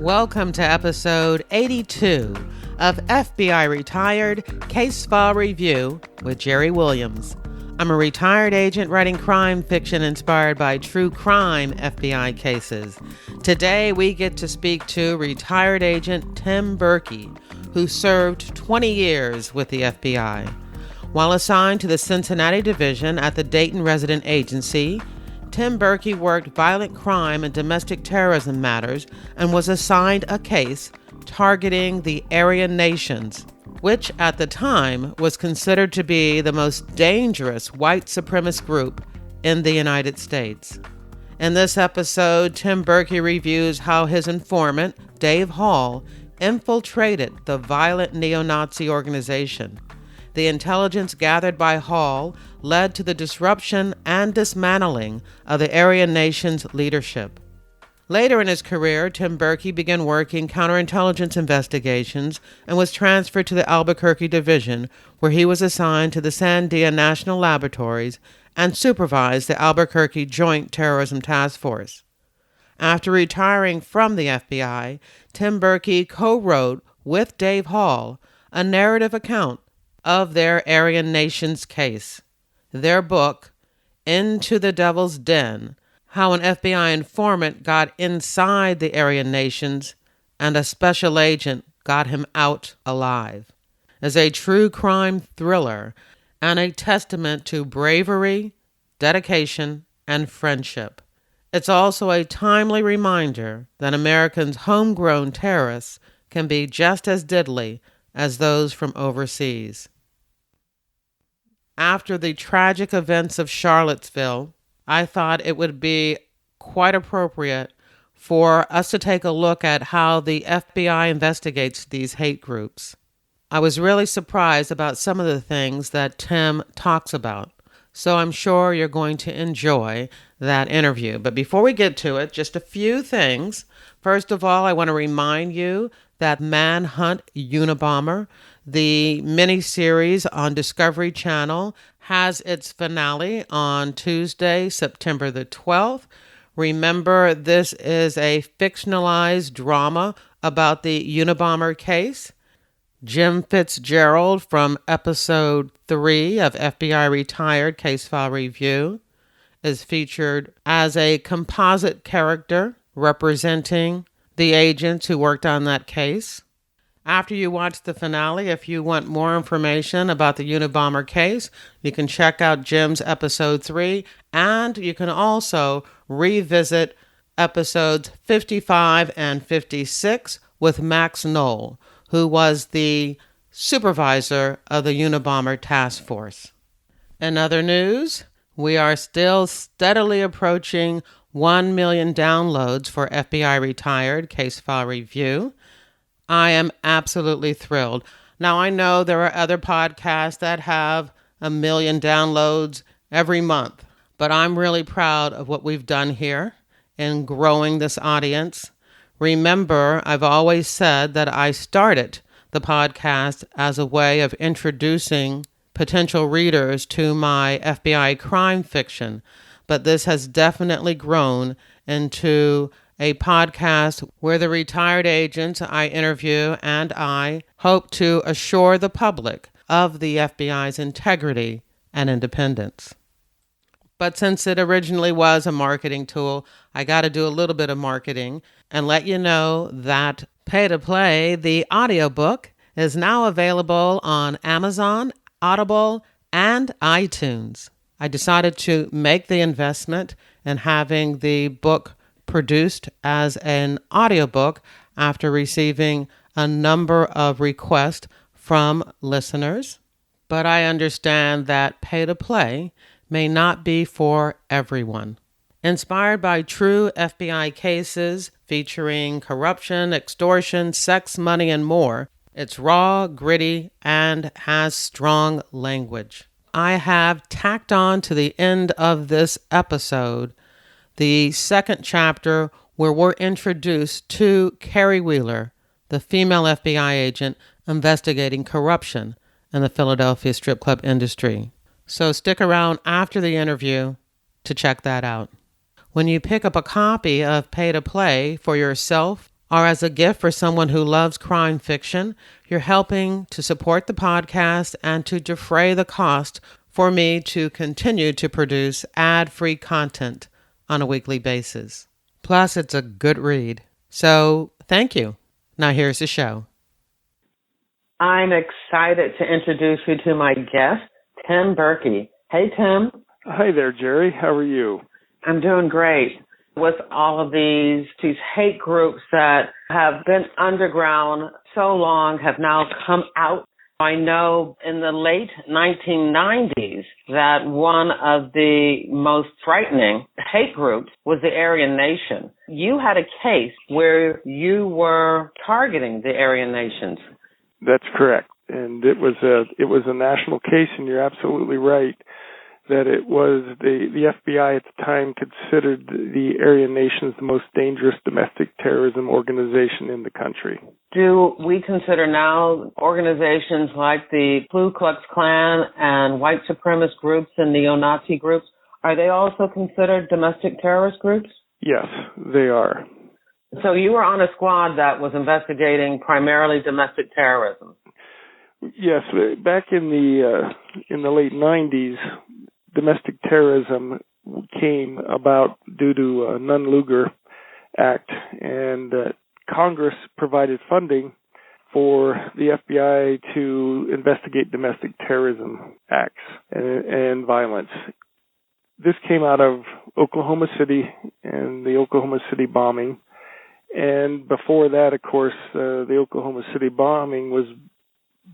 Welcome to episode 82 of FBI Retired Case File Review with Jerry Williams. I'm a retired agent writing crime fiction inspired by true crime FBI cases. Today we get to speak to retired agent Tym Burkey, who served 20 years with the FBI. While assigned to the Cincinnati Division at the Dayton Resident Agency, Tym Burkey worked violent crime and domestic terrorism matters and was assigned a case targeting the Aryan Nations, which at the time was considered to be the most dangerous white supremacist group in the United States. In this episode, Tym Burkey reviews how his informant, Dave Hall, infiltrated the violent neo-Nazi organization. The intelligence gathered by Hall led to the disruption and dismantling of the Aryan Nations leadership. Later in his career, Tym Burkey began working counterintelligence investigations and was transferred to the Albuquerque Division, where he was assigned to the Sandia National Laboratories and supervised the Albuquerque Joint Terrorism Task Force. After retiring from the FBI, Tym Burkey co-wrote with Dave Hall a narrative account of their Aryan Nations case. Their book, Into the Devil's Den, How an FBI Informant Got Inside the Aryan Nations and a Special Agent Got Him Out Alive, is a true crime thriller and a testament to bravery, dedication, and friendship. It's also a timely reminder that Americans' homegrown terrorists can be just as deadly as those from overseas. After the tragic events of Charlottesville, I thought it would be quite appropriate for us to take a look at how the FBI investigates these hate groups. I was really surprised about some of the things that Tym talks about, so I'm sure you're going to enjoy that interview. But before we get to it, just a few things. First of all, I want to remind you that Manhunt Unabomber, the miniseries on Discovery Channel, has its finale on Tuesday, September the 12th. Remember, this is a fictionalized drama about the Unabomber case. Jim Fitzgerald from episode 3 of FBI Retired Case File Review is featured as a composite character representing the agents who worked on that case. After you watch the finale, if you want more information about the Unabomber case, you can check out Jim's episode 3, and you can also revisit episodes 55 and 56 with Max Knoll, who was the supervisor of the Unabomber task force. In other news, we are still steadily approaching 1 million downloads for FBI Retired Case File Review. I am absolutely thrilled. Now, I know there are other podcasts that have 1 million downloads every month, but I'm really proud of what we've done here in growing this audience. Remember, I've always said that I started the podcast as a way of introducing potential readers to my FBI crime fiction, but this has definitely grown into a podcast where the retired agents I interview and I hope to assure the public of the FBI's integrity and independence. But since it originally was a marketing tool, I got to do a little bit of marketing and let you know that Pay to Play, the audiobook, is now available on Amazon, Audible, and iTunes. I decided to make the investment in having the book produced as an audiobook after receiving a number of requests from listeners. But I understand that Pay to Play may not be for everyone. Inspired by true FBI cases featuring corruption, extortion, sex, money, and more, it's raw, gritty, and has strong language. I have tacked on to the end of this episode the second chapter where we're introduced to Carrie Wheeler, the female FBI agent investigating corruption in the Philadelphia strip club industry. So stick around after the interview to check that out. When you pick up a copy of Pay to Play for yourself or as a gift for someone who loves crime fiction, you're helping to support the podcast and to defray the cost for me to continue to produce ad-free content on a weekly basis. Plus, it's a good read. So, thank you. Now here's the show. I'm excited to introduce you to my guest, Tym Burkey. Hey, Tym. Hi there, Jerry. How are you? I'm doing great. With all of these hate groups that have been underground so long, have now come out. I know in the late 1990s that one of the most frightening hate groups was the Aryan Nation. You had a case where you were targeting the Aryan Nations. That's correct. And it was a national case, and you're absolutely right that it was the FBI at the time considered the Aryan Nations the most dangerous domestic terrorism organization in the country. Do we consider now organizations like the Ku Klux Klan and white supremacist groups and neo-Nazi groups, are they also considered domestic terrorist groups? Yes, they are. So you were on a squad that was investigating primarily domestic terrorism. Yes, back in the late 90s, domestic terrorism came about due to a Nunn-Lugar Act, and Congress provided funding for the FBI to investigate domestic terrorism acts and violence. This came out of Oklahoma City and the Oklahoma City bombing. And before that, of course, the Oklahoma City bombing was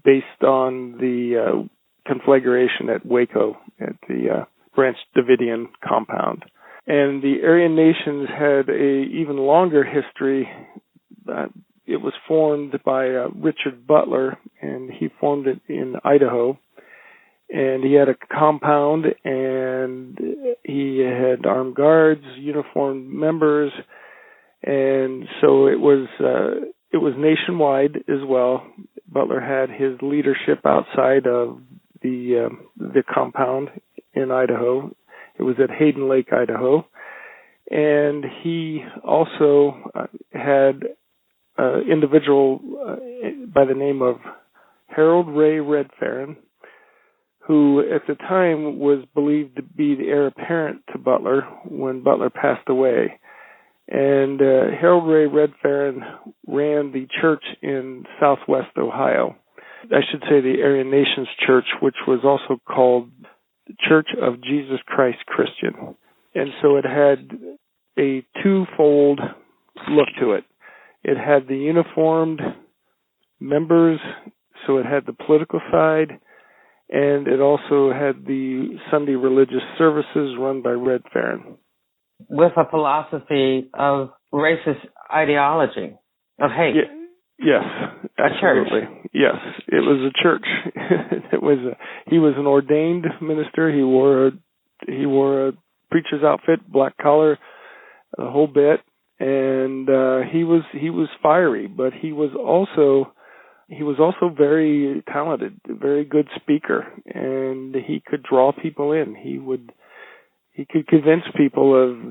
based on the conflagration at Waco at the Branch Davidian compound. And the Aryan Nations had a even longer history. It was formed by Richard Butler, and he formed it in Idaho. And he had a compound, and he had armed guards, uniformed members, and so it was nationwide as well. Butler had his leadership outside of the compound in Idaho. It was at Hayden Lake, Idaho. And he also had an individual by the name of Harold Ray Redfarron, who at the time was believed to be the heir apparent to Butler when Butler passed away. And Harold Ray Redfarron ran the church in southwest Ohio. I should say the Aryan Nations Church, which was also called the Church of Jesus Christ Christian. And so it had a twofold look to it. It had the uniformed members, so it had the political side, and it also had the Sunday religious services run by Redfarron. With a philosophy of racist ideology, of hate. Yes, absolutely. Yes, it was a church. He was an ordained minister. He wore a preacher's outfit, black collar, the whole bit, and he was fiery, but he was also very talented, very good speaker, and he could draw people in. He could convince people of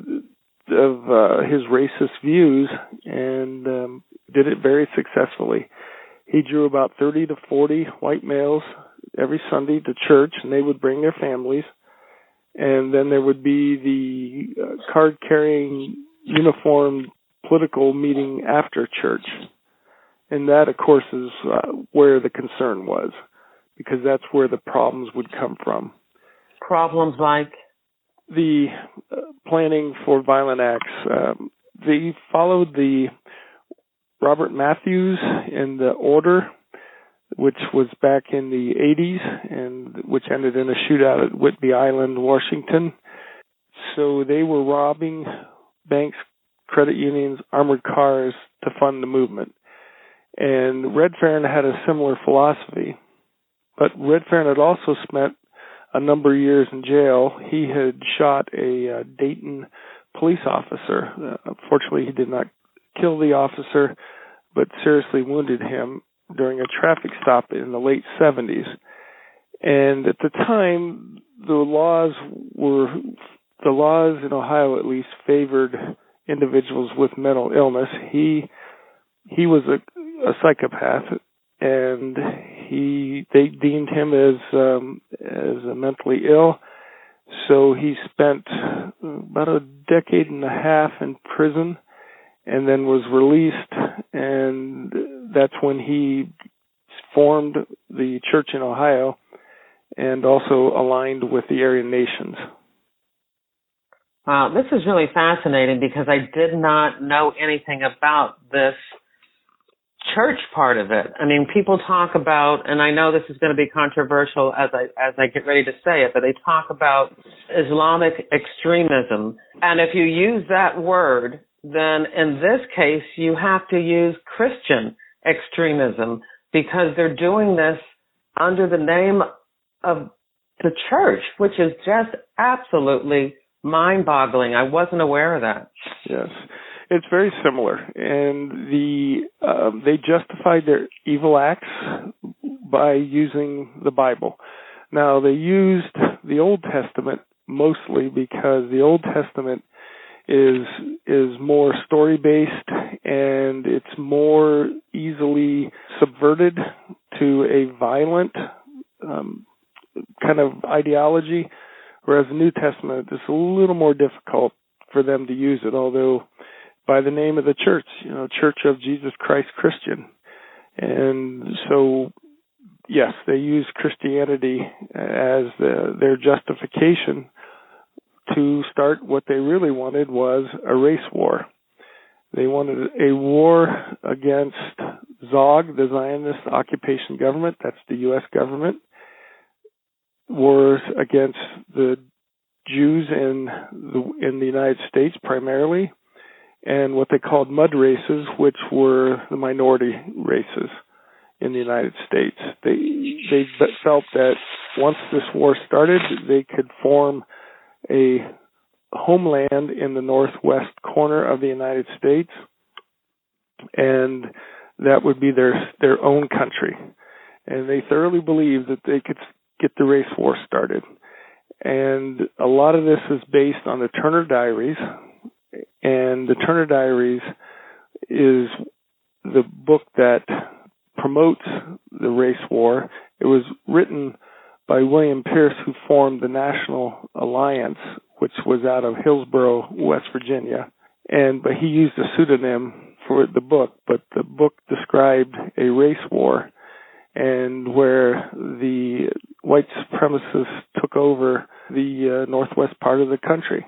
his racist views, and did it very successfully. He drew about 30 to 40 white males every Sunday to church, and they would bring their families. And then there would be the card-carrying, uniformed political meeting after church. And that, of course, is where the concern was, because that's where the problems would come from. Problems like? The planning for violent acts. They followed the Robert Matthews in the Order, which was back in the 80s, and which ended in a shootout at Whidbey Island, Washington. So they were robbing banks, credit unions, armored cars to fund the movement. And Redfarron had a similar philosophy, but Redfarron had also spent a number of years in jail. He had shot a Dayton police officer. Unfortunately, he did not kill the officer, but seriously wounded him during a traffic stop in the late 70s. And at the time, the laws in Ohio at least favored individuals with mental illness. He he was a psychopath, and they deemed him as mentally ill. So he spent about a decade and a half in prison, and then was released, and that's when he formed the church in Ohio and also aligned with the Aryan Nations. Wow, this is really fascinating because I did not know anything about this church part of it. I mean, people talk about, and I know this is going to be controversial as I get ready to say it, but they talk about Islamic extremism. And if you use that word, then in this case, you have to use Christian extremism because they're doing this under the name of the church, which is just absolutely mind-boggling. I wasn't aware of that. Yes. It's very similar, and they justified their evil acts by using the Bible. Now, they used the Old Testament mostly because the Old Testament is more story-based, and it's more easily subverted to a violent kind of ideology, whereas the New Testament is a little more difficult for them to use it, although by the name of the church, Church of Jesus Christ Christian. And so, yes, they use Christianity as their justification to start what they really wanted was a race war. They wanted a war against Zog, the Zionist occupation government, that's the U.S. government, wars against the Jews in the United States primarily, and what they called mud races, which were the minority races in the United States. They felt that once this war started, they could form a homeland in the northwest corner of the United States, and that would be their own country. And they thoroughly believed that they could get the race war started. And a lot of this is based on the Turner Diaries, and the Turner Diaries is the book that promotes the race war. It was written by William Pierce, who formed the National Alliance, which was out of Hillsborough, West Virginia. But he used a pseudonym for the book, but the book described a race war and where the white supremacists took over the northwest part of the country.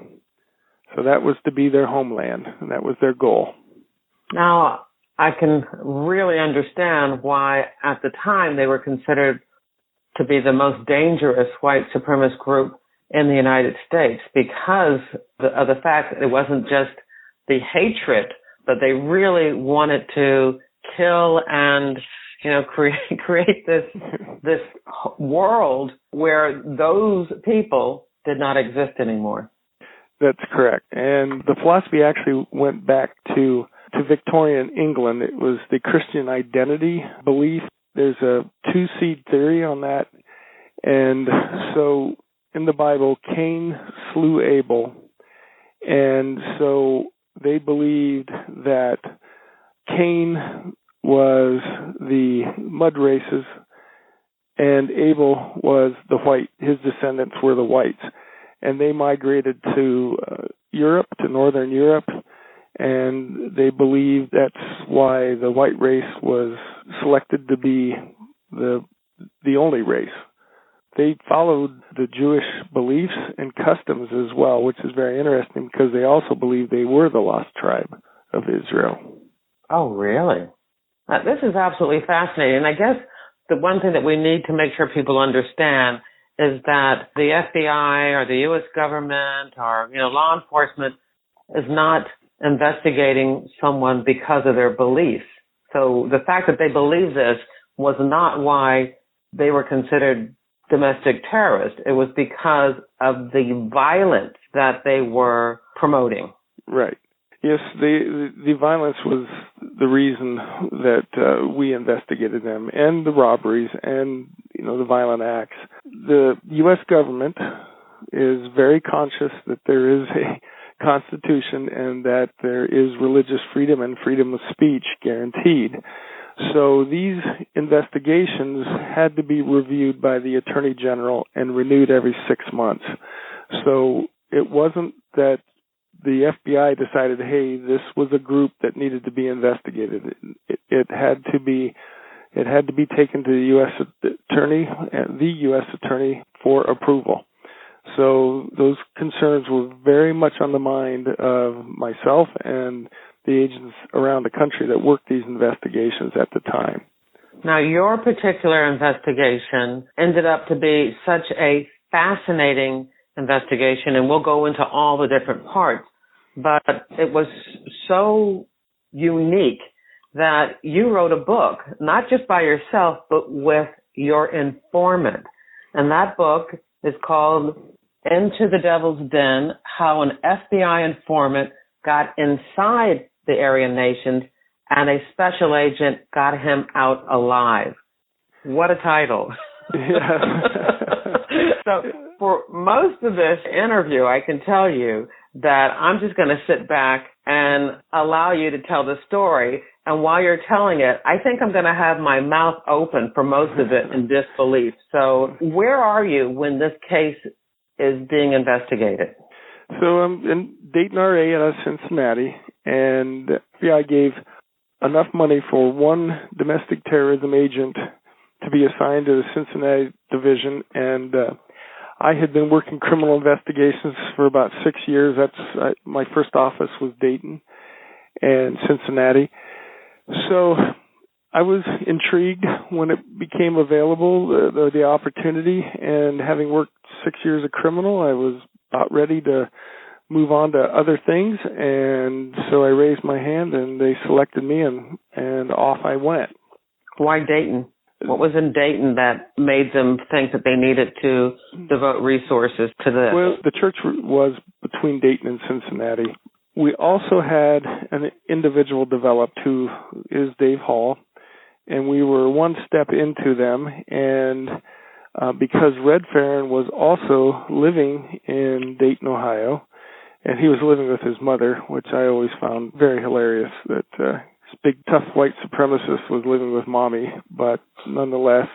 So that was to be their homeland, and that was their goal. Now, I can really understand why at the time they were considered to be the most dangerous white supremacist group in the United States because of the fact that it wasn't just the hatred, but they really wanted to kill and create this world where those people did not exist anymore. That's correct. And the philosophy actually went back to Victorian England. It was the Christian identity belief. There's a two-seed theory on that. And so in the Bible, Cain slew Abel. And so they believed that Cain was the mud races and Abel was the white. His descendants were the whites. And they migrated to Europe, to Northern Europe, and they believed that's why the white race was selected to be the only race. They followed the Jewish beliefs and customs as well, which is very interesting because they also believed they were the lost tribe of Israel. Oh, really? This is absolutely fascinating. And I guess the one thing that we need to make sure people understand is that the FBI or the U.S. government or, law enforcement is not investigating someone because of their beliefs. So the fact that they believe this was not why they were considered domestic terrorists. It was because of the violence that they were promoting. Right. Yes, the violence was the reason that we investigated them, and the robberies and, the violent acts. The U.S. government is very conscious that there is a Constitution and that there is religious freedom and freedom of speech guaranteed. So these investigations had to be reviewed by the Attorney General and renewed every 6 months. So it wasn't that the FBI decided, hey, this was a group that needed to be investigated. It had to be taken to the U.S. Attorney for approval. So those concerns were very much on the mind of myself and the agents around the country that worked these investigations at the time. Now, your particular investigation ended up to be such a fascinating investigation, and we'll go into all the different parts, but it was so unique that you wrote a book, not just by yourself, but with your informant. And that book is called Into the Devil's Den, How an FBI Informant Got Inside the Aryan Nations and a Special Agent Got Him Out Alive. What a title. Yeah. So for most of this interview, I can tell you that I'm just going to sit back and allow you to tell the story. And while you're telling it, I think I'm going to have my mouth open for most of it in disbelief. So where are you when this case is being investigated? So I'm in Dayton, RA, out of Cincinnati, and the FBI gave enough money for one domestic terrorism agent to be assigned to the Cincinnati Division, and I had been working criminal investigations for about 6 years. That's my first office was Dayton and Cincinnati. So I was intrigued when it became available, the opportunity, and having worked 6 years of criminal, I was about ready to move on to other things, and so I raised my hand, and they selected me, and off I went. Why Dayton? What was in Dayton that made them think that they needed to devote resources to this? Well, the church was between Dayton and Cincinnati. We also had an individual developed who is Dave Hall, and we were one step into them, and because Red Farron was also living in Dayton, Ohio, and he was living with his mother, which I always found very hilarious, that this big, tough white supremacist was living with mommy, but nonetheless,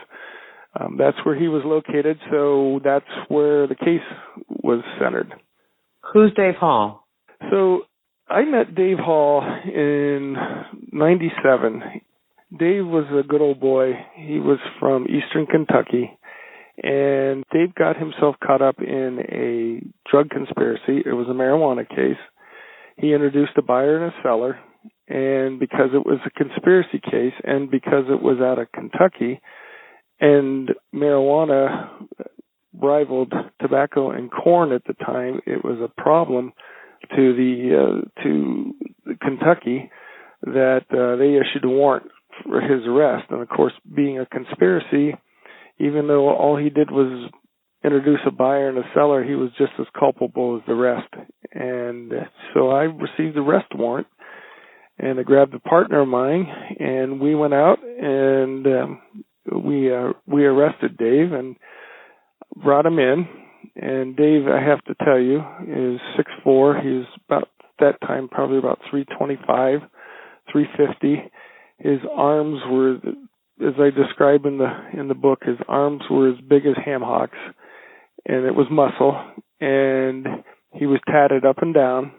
that's where he was located, so that's where the case was centered. Who's Dave Hall? So I met Dave Hall in 97. Dave was a good old boy. He was from eastern Kentucky, and Dave got himself caught up in a drug conspiracy. It was a marijuana case. He introduced a buyer and a seller, and because it was a conspiracy case and because it was out of Kentucky and marijuana rivaled tobacco and corn at the time, it was a problem to Kentucky that they issued a warrant for his arrest. And of course, being a conspiracy, even though all he did was introduce a buyer and a seller, he was just as culpable as the rest. And so I received the arrest warrant, and I grabbed a partner of mine, and we went out and we arrested Dave and brought him in. And Dave, I have to tell you, is 6'4". He was about that time probably about 325, 350. His arms were, as I describe in the book, his arms were as big as ham hocks, and it was muscle. And he was tatted up and down.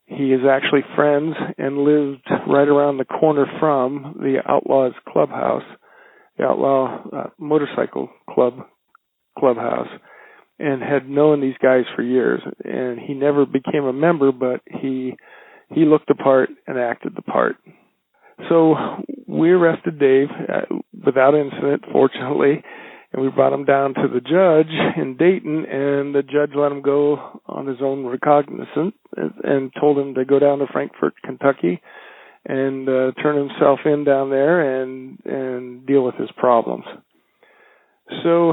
He is actually friends and lived right around the corner from the Outlaws Clubhouse, the Outlaw Motorcycle Clubhouse, and had known these guys for years. And he never became a member, but he looked the part and acted the part. So we arrested Dave without incident, fortunately, and we brought him down to the judge in Dayton, and the judge let him go on his own recognizance and told him to go down to Frankfort, Kentucky, and turn himself in down there and deal with his problems. So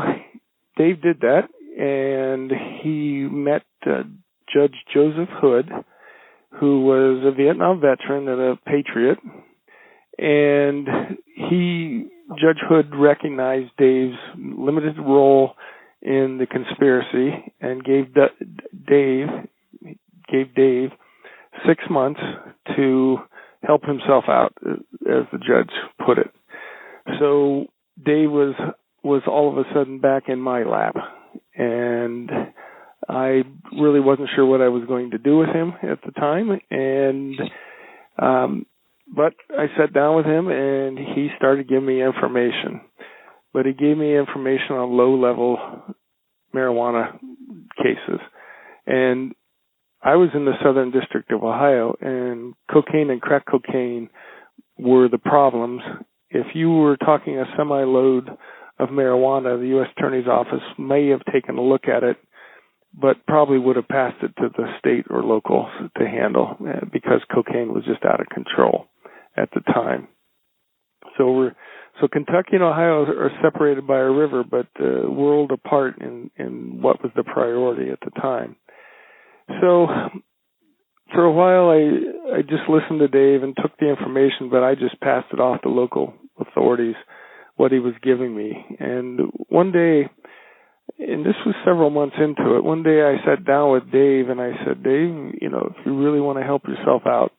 Dave did that, and he met Judge Joseph Hood, who was a Vietnam veteran and a patriot, and Judge Hood recognized Dave's limited role in the conspiracy and gave gave Dave 6 months to help himself out, as the judge put it. So Dave was all of a sudden back in my lap, and I really wasn't sure what I was going to do with him at the time, but I sat down with him, and he started giving me information. But he gave me information on low-level marijuana cases. And I was in the Southern District of Ohio, and cocaine and crack cocaine were the problems. If you were talking a semi-load of marijuana, the U.S. Attorney's Office may have taken a look at it, but probably would have passed it to the state or local to handle, because cocaine was just out of control at the time. So Kentucky and Ohio are separated by a river, but world apart in what was the priority at the time. So for a while, I just listened to Dave and took the information, but I just passed it off to local authorities, what he was giving me. And one day, and this was several months into it, one day I sat down with Dave and I said, Dave, if you really want to help yourself out,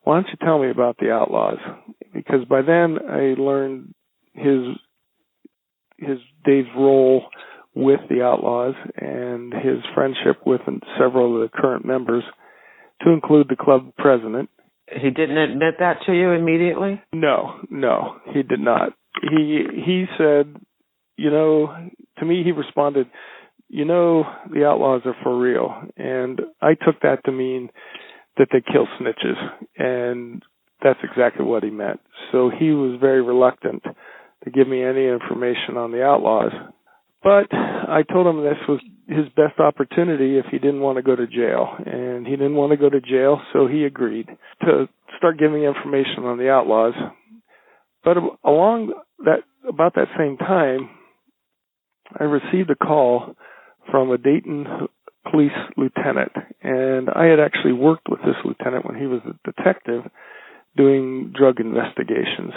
why don't you tell me about the Outlaws? Because by then I learned Dave's role with the Outlaws and his friendship with several of the current members, to include the club president. He didn't admit that to you immediately? No, he did not. He said, to me he responded, the Outlaws are for real. And I took that to mean that they kill snitches, and that's exactly what he meant. So he was very reluctant to give me any information on the Outlaws. But I told him this was his best opportunity if he didn't want to go to jail. And he didn't want to go to jail, so he agreed to start giving information on the Outlaws. But about that same time, I received a call from a Dayton police lieutenant. And I had actually worked with this lieutenant when he was a detective doing drug investigations.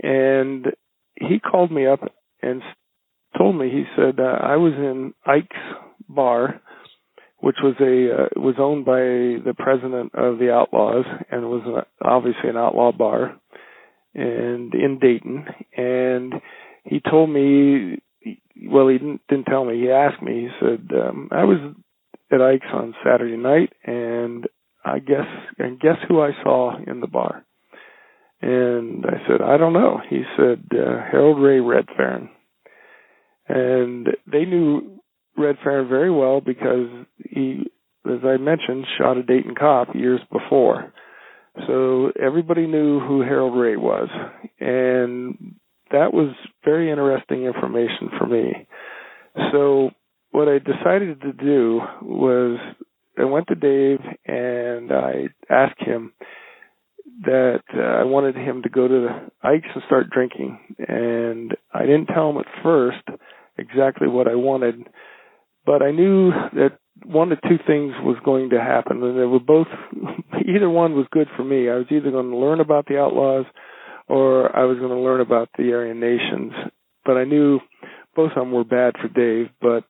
And he called me up and told me, he said, I was in Ike's bar, which was owned by the president of the Outlaws, and was obviously an outlaw bar, and in Dayton. And he told me, well, he didn't tell me, he asked me, he said, I was at Ike's on Saturday night, and guess who I saw in the bar? And I said, I don't know. He said, Harold Ray Redfern. And they knew Redfern very well because he, as I mentioned, shot a Dayton cop years before. So everybody knew who Harold Ray was. And that was very interesting information for me. So what I decided to do was I went to Dave and I asked him that I wanted him to go to the Ike's and start drinking. And I didn't tell him at first exactly what I wanted, but I knew that one of two things was going to happen, and they were both, either one was good for me. I was either going to learn about the Outlaws or I was going to learn about the Aryan Nations. But I knew both of them were bad for Dave, but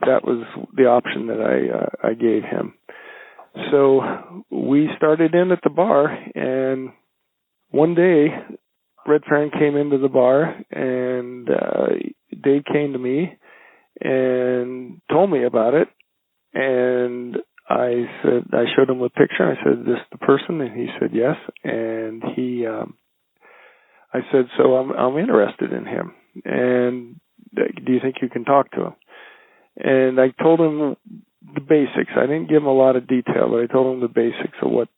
that was the option that I gave him. So we started in at the bar, and one day Redfern came into the bar, and Dave came to me and told me about it. And I showed him a picture. I said, "This the person?" And he said, "Yes." And I said, "So I'm interested in him. And do you think you can talk to him?" And I told him the basics. I didn't give him a lot of detail, but I told him the basics of what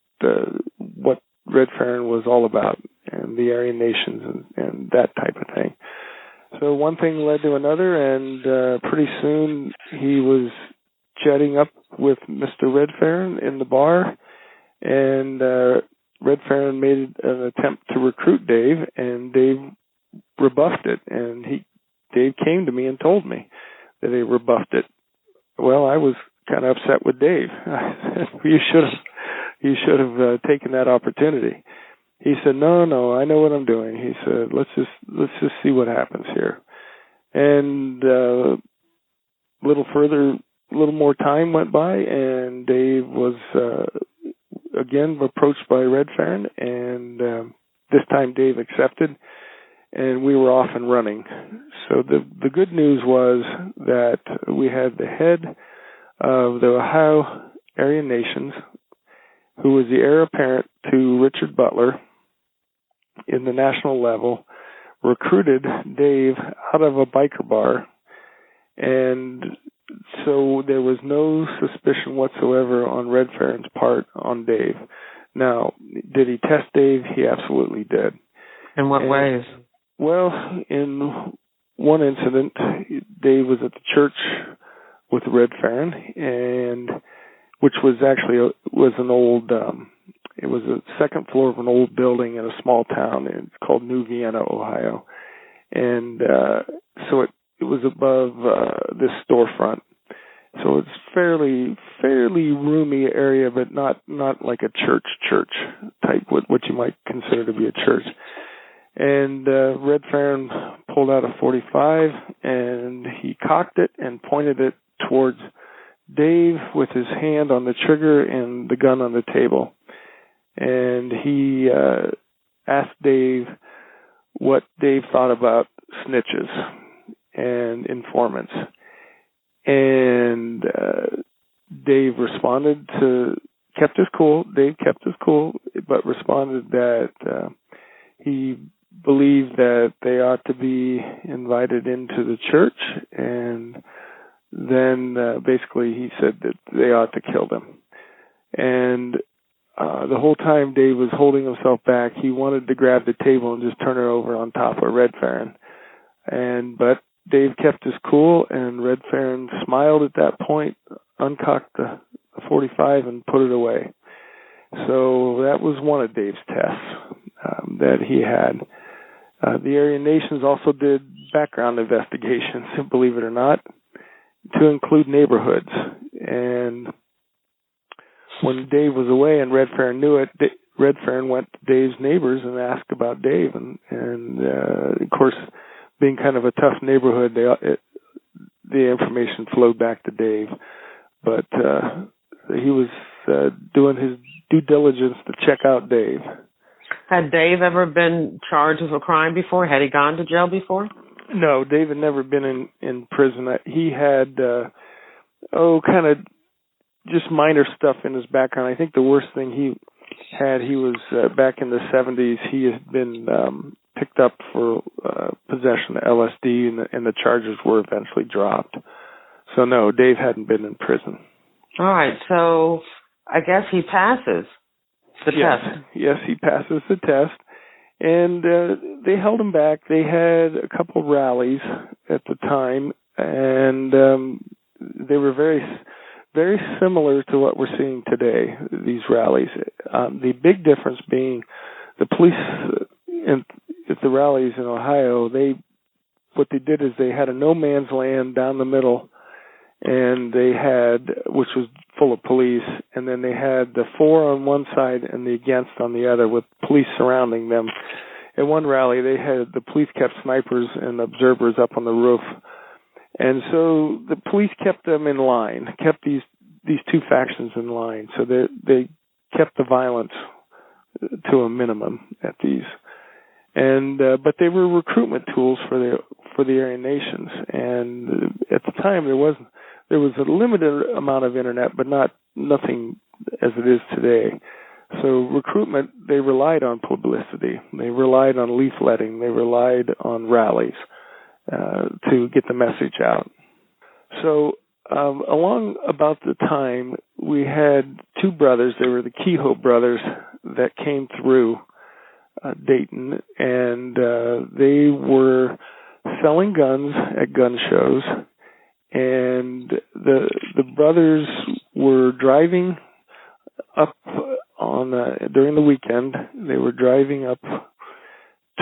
Redfern was all about, and the Aryan Nations and that type of thing. So one thing led to another, and pretty soon he was chatting up with Mr. Redfern in the bar, and Redfern made an attempt to recruit Dave, and Dave rebuffed it. And Dave came to me and told me that he rebuffed it. Well, I was kind of upset with Dave. I said, you should have taken that opportunity. He said, no, I know what I'm doing. He said, let's just see what happens here. And a little further a little more time went by, and Dave was again approached by Red Farron, and this time Dave accepted, and we were off and running. So the good news was that we had the head of the Ohio Aryan Nations, who was the heir apparent to Richard Butler in the national level, recruited Dave out of a biker bar, and so there was no suspicion whatsoever on Red Farron's part on Dave. Now, did he test Dave? He absolutely did. In what ways? Well, in one incident, Dave was at the church with Red Farron, and which was actually was an old. It was a second floor of an old building in a small town. It's called New Vienna, Ohio, and so it was above this storefront. So it's fairly roomy area, but not like a church type, what you might consider to be a church. And Red Farron pulled out a .45, and he cocked it and pointed it towards Dave with his hand on the trigger and the gun on the table. And he asked Dave what Dave thought about snitches and informants. And Dave kept his cool, but responded that he believed that they ought to be invited into the church, and then basically he said that they ought to kill them. And the whole time Dave was holding himself back. He wanted to grab the table and just turn it over on top of Red Farron. But Dave kept his cool, and Red Farron smiled at that point, uncocked the .45 and put it away. So that was one of Dave's tests that he had. The Aryan Nations also did background investigations, believe it or not, to include neighborhoods. And when Dave was away and Red Farron knew it, Red Farron went to Dave's neighbors and asked about Dave. And of course, being kind of a tough neighborhood, the information flowed back to Dave. But he was doing his due diligence to check out Dave. Had Dave ever been charged with a crime before? Had he gone to jail before? No, Dave had never been in prison. He had, kind of just minor stuff in his background. I think the worst thing he was back in the 70s, he had been picked up for possession of LSD, and the charges were eventually dropped. So no, Dave hadn't been in prison. All right, so I guess he passes the test. Yes, he passes the test. And they held him back. They had a couple rallies at the time, and they were very, very similar to what we're seeing today, these rallies. The big difference being the police at the rallies in Ohio, what they did is they had a no man's land down the middle, and they had, which was full of police, and then they had the for on one side and the against on the other, with police surrounding them. At one rally, the police kept snipers and observers up on the roof, and so the police kept them in line, kept these two factions in line, so they kept the violence to a minimum at these. And but they were recruitment tools for the Aryan Nations, and at the time there was a limited amount of internet, but nothing as it is today. So recruitment, they relied on publicity, they relied on leafletting, they relied on rallies to get the message out. So along about the time, we had two brothers. They were the Kehoe brothers that came through Dayton, and they were selling guns at gun shows, and the brothers were driving up during the weekend. They were driving up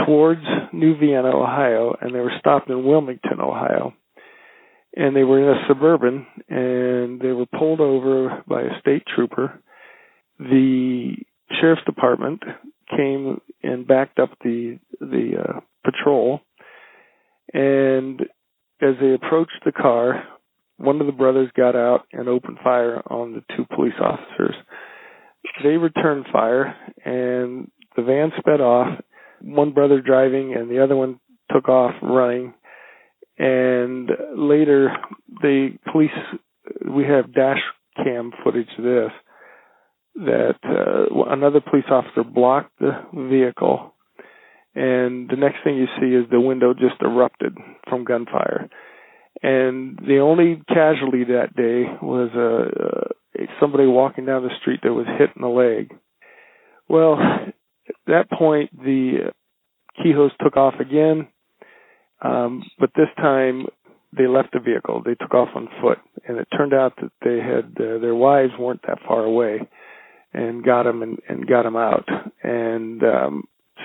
towards New Vienna, Ohio, and they were stopped in Wilmington, Ohio. And they were in a Suburban, and they were pulled over by a state trooper. The sheriff's department came and backed up the patrol, and as they approached the car, one of the brothers got out and opened fire on the two police officers. They returned fire, and the van sped off, one brother driving and the other one took off running. And later, the police, we have dash cam footage of this, that another police officer blocked the vehicle, and the next thing you see is the window just erupted from gunfire. And the only casualty that day was somebody walking down the street that was hit in the leg. Well, at that point, the Quijos took off again, but this time they left the vehicle. They took off on foot, and it turned out that they had their wives weren't that far away, and got them and got them out. And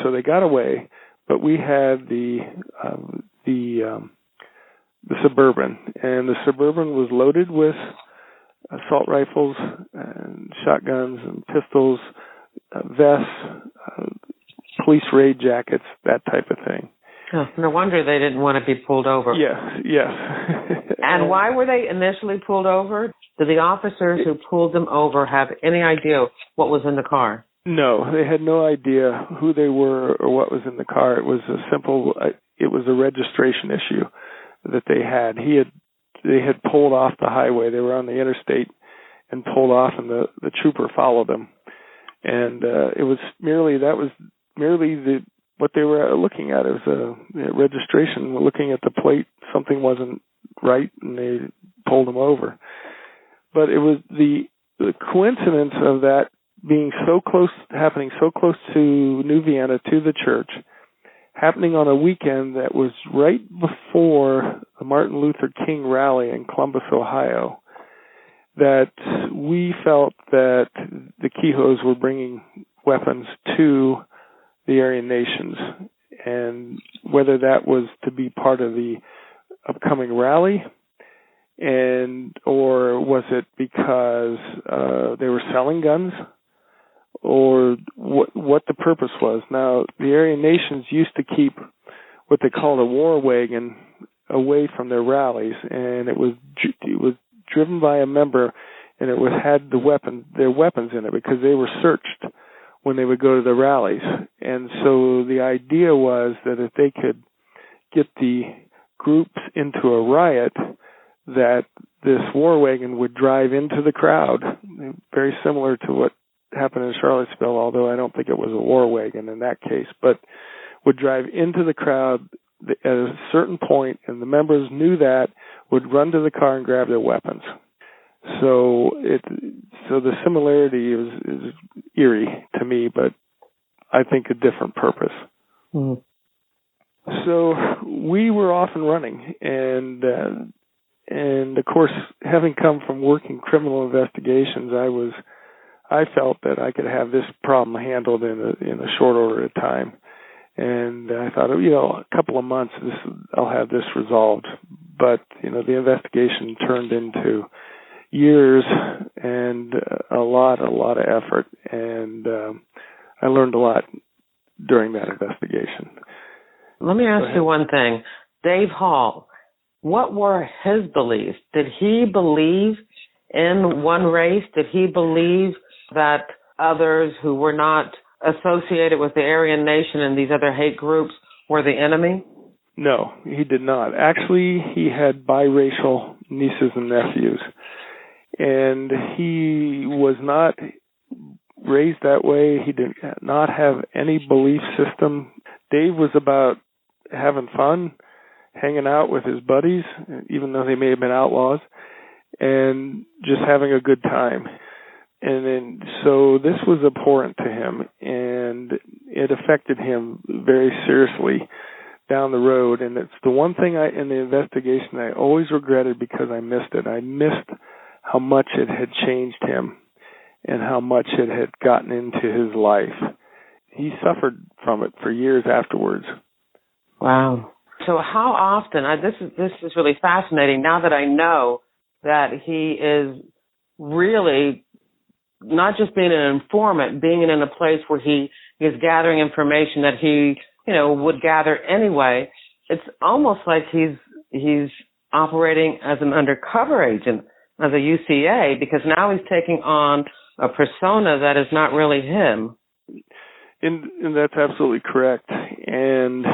so they got away, but we had the Suburban, and the Suburban was loaded with assault rifles and shotguns and pistols, vests, police raid jackets, that type of thing. Oh, no wonder they didn't want to be pulled over. Yes. And why were they initially pulled over? Did the officers who pulled them over have any idea what was in the car? No, they had no idea who they were or what was in the car. It was it was a registration issue that they had. They had pulled off the highway. They were on the interstate and pulled off, and the trooper followed them. And it was merely what they were looking at. It was a registration. Looking at the plate, something wasn't right, and they pulled them over. But it was the coincidence of that being happening so close to New Vienna, to the church, happening on a weekend that was right before the Martin Luther King rally in Columbus, Ohio, that we felt that the Quijos were bringing weapons to the Aryan Nations, and whether that was to be part of the upcoming rally, or was it because they were selling guns, or what the purpose was. Now, the Aryan Nations used to keep what they called a war wagon away from their rallies, and it was driven by a member, and it had their weapons in it, because they were searched when they would go to the rallies. And so the idea was that if they could get the groups into a riot, that this war wagon would drive into the crowd, very similar to what happened in Charlottesville, although I don't think it was a war wagon in that case, but would drive into the crowd at a certain point, and the members knew that, would run to the car and grab their weapons. So the similarity is eerie to me, but I think a different purpose. Mm-hmm. So we were off and running, and of course, having come from working criminal investigations, I felt that I could have this problem handled in a short order of time. And I thought, a couple of months, I'll have this resolved. But, the investigation turned into years and a lot of effort. And I learned a lot during that investigation. Let me ask you one thing. Dave Hall, what were his beliefs? Did he believe in one race? Did he believe that others who were not associated with the Aryan Nation and these other hate groups were the enemy? No, he did not. Actually, he had biracial nieces and nephews, and he was not raised that way. He did not have any belief system. Dave was about having fun, hanging out with his buddies, even though they may have been outlaws, and just having a good time. And then, so this was abhorrent to him, and it affected him very seriously down the road. And it's the one thing in the investigation I always regretted, because I missed it. I missed how much it had changed him and how much it had gotten into his life. He suffered from it for years afterwards. Wow. So how often, this is really fascinating now that I know that he is really not just being an informant, being in a place where he is gathering information that he, would gather anyway. It's almost like he's operating as an undercover agent of the UCA, because now he's taking on a persona that is not really him. And that's absolutely correct. And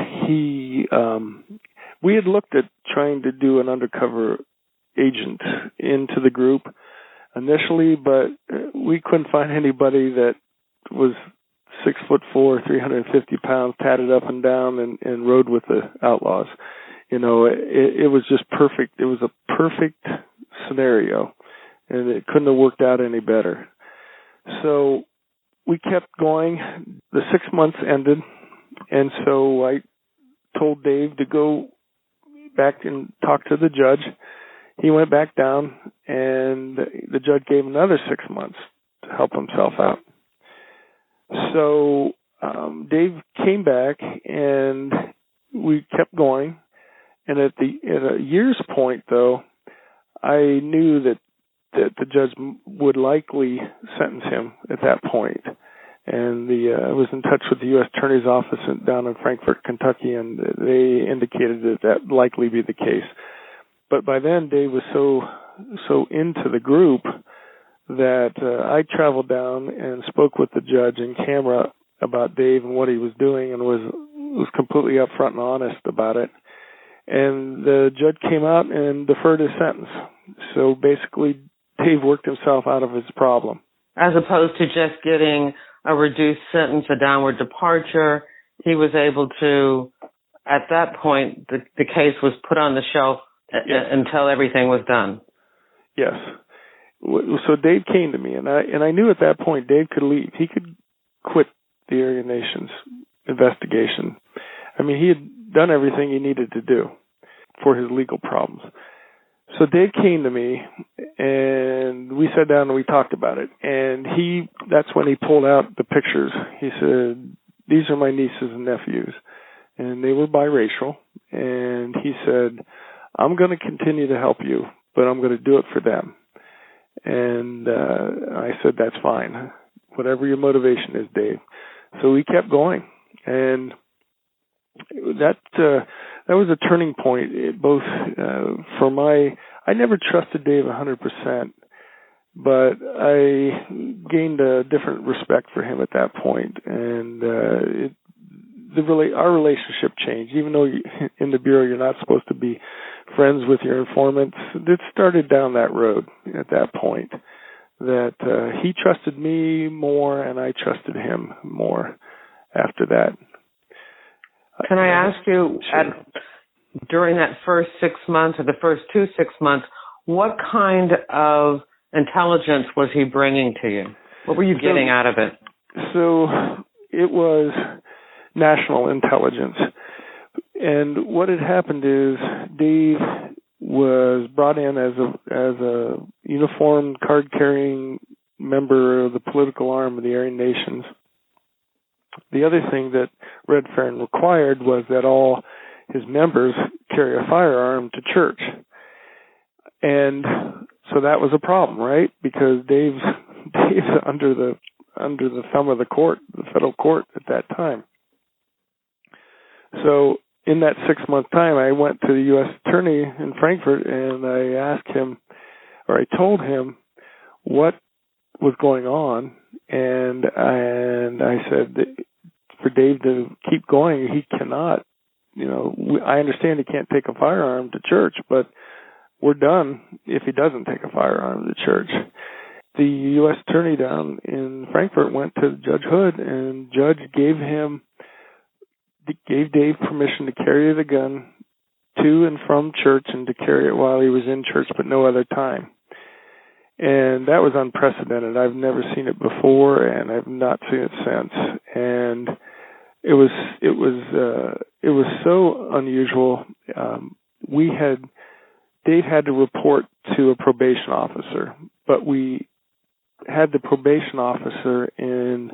we had looked at trying to do an undercover agent into the group initially, but we couldn't find anybody that was 6'4", 350 pounds, tatted up and down, and rode with the outlaws. You know, it was just perfect. It was a perfect scenario, and it couldn't have worked out any better. So we kept going. The 6 months ended, and so I told Dave to go back and talk to the judge. He went back down, and the judge gave him another 6 months to help himself out. So Dave came back, and we kept going. And at a year's point, though, I knew that the judge would likely sentence him at that point. And I was in touch with the U.S. Attorney's Office down in Frankfort, Kentucky, and they indicated that likely be the case. But by then, Dave was so into the group that I traveled down and spoke with the judge in camera about Dave and what he was doing, and was completely upfront and honest about it. And the judge came out and deferred his sentence. So basically, Dave worked himself out of his problem. As opposed to just getting a reduced sentence, a downward departure, he was able to, at that point, the case was put on the shelf until everything was done. Yes. So Dave came to me, and I knew at that point Dave could leave. He could quit the Aryan Nations investigation. I mean, he had done everything he needed to do for his legal problems. So Dave came to me, and we sat down and we talked about it. And that's when he pulled out the pictures. He said, "These are my nieces and nephews." And they were biracial. And he said, "I'm going to continue to help you, but I'm going to do it for them." And I said, "That's fine. Whatever your motivation is, Dave." So we kept going. And that was a turning point, both I never trusted Dave 100%, but I gained a different respect for him at that point, and our relationship changed. Even though in the Bureau you're not supposed to be friends with your informants, it started down that road at that point, that he trusted me more and I trusted him more after that. Can I ask you, sure. During that first 6 months or the first 2 6 months, what kind of intelligence was he bringing to you? What were you getting out of it? So it was national intelligence. And what had happened is Dave was brought in as a uniformed, card-carrying member of the political arm of the Aryan Nations. The other thing that Red Farron required was that all his members carry a firearm to church. And so that was a problem, right? Because Dave's under the thumb of the court, the federal court at that time. So in that 6 month time, I went to the U.S. Attorney in Frankfurt and I told him what was going on, and I said that for Dave to keep going, he cannot. I understand he can't take a firearm to church, but we're done if he doesn't take a firearm to church. The U.S. Attorney down in Frankfurt went to Judge Hood, and Judge gave Dave permission to carry the gun to and from church and to carry it while he was in church, but no other time. And that was unprecedented. I've never seen it before, and I've not seen it since. And it was so unusual. Dave had to report to a probation officer, but we had the probation officer in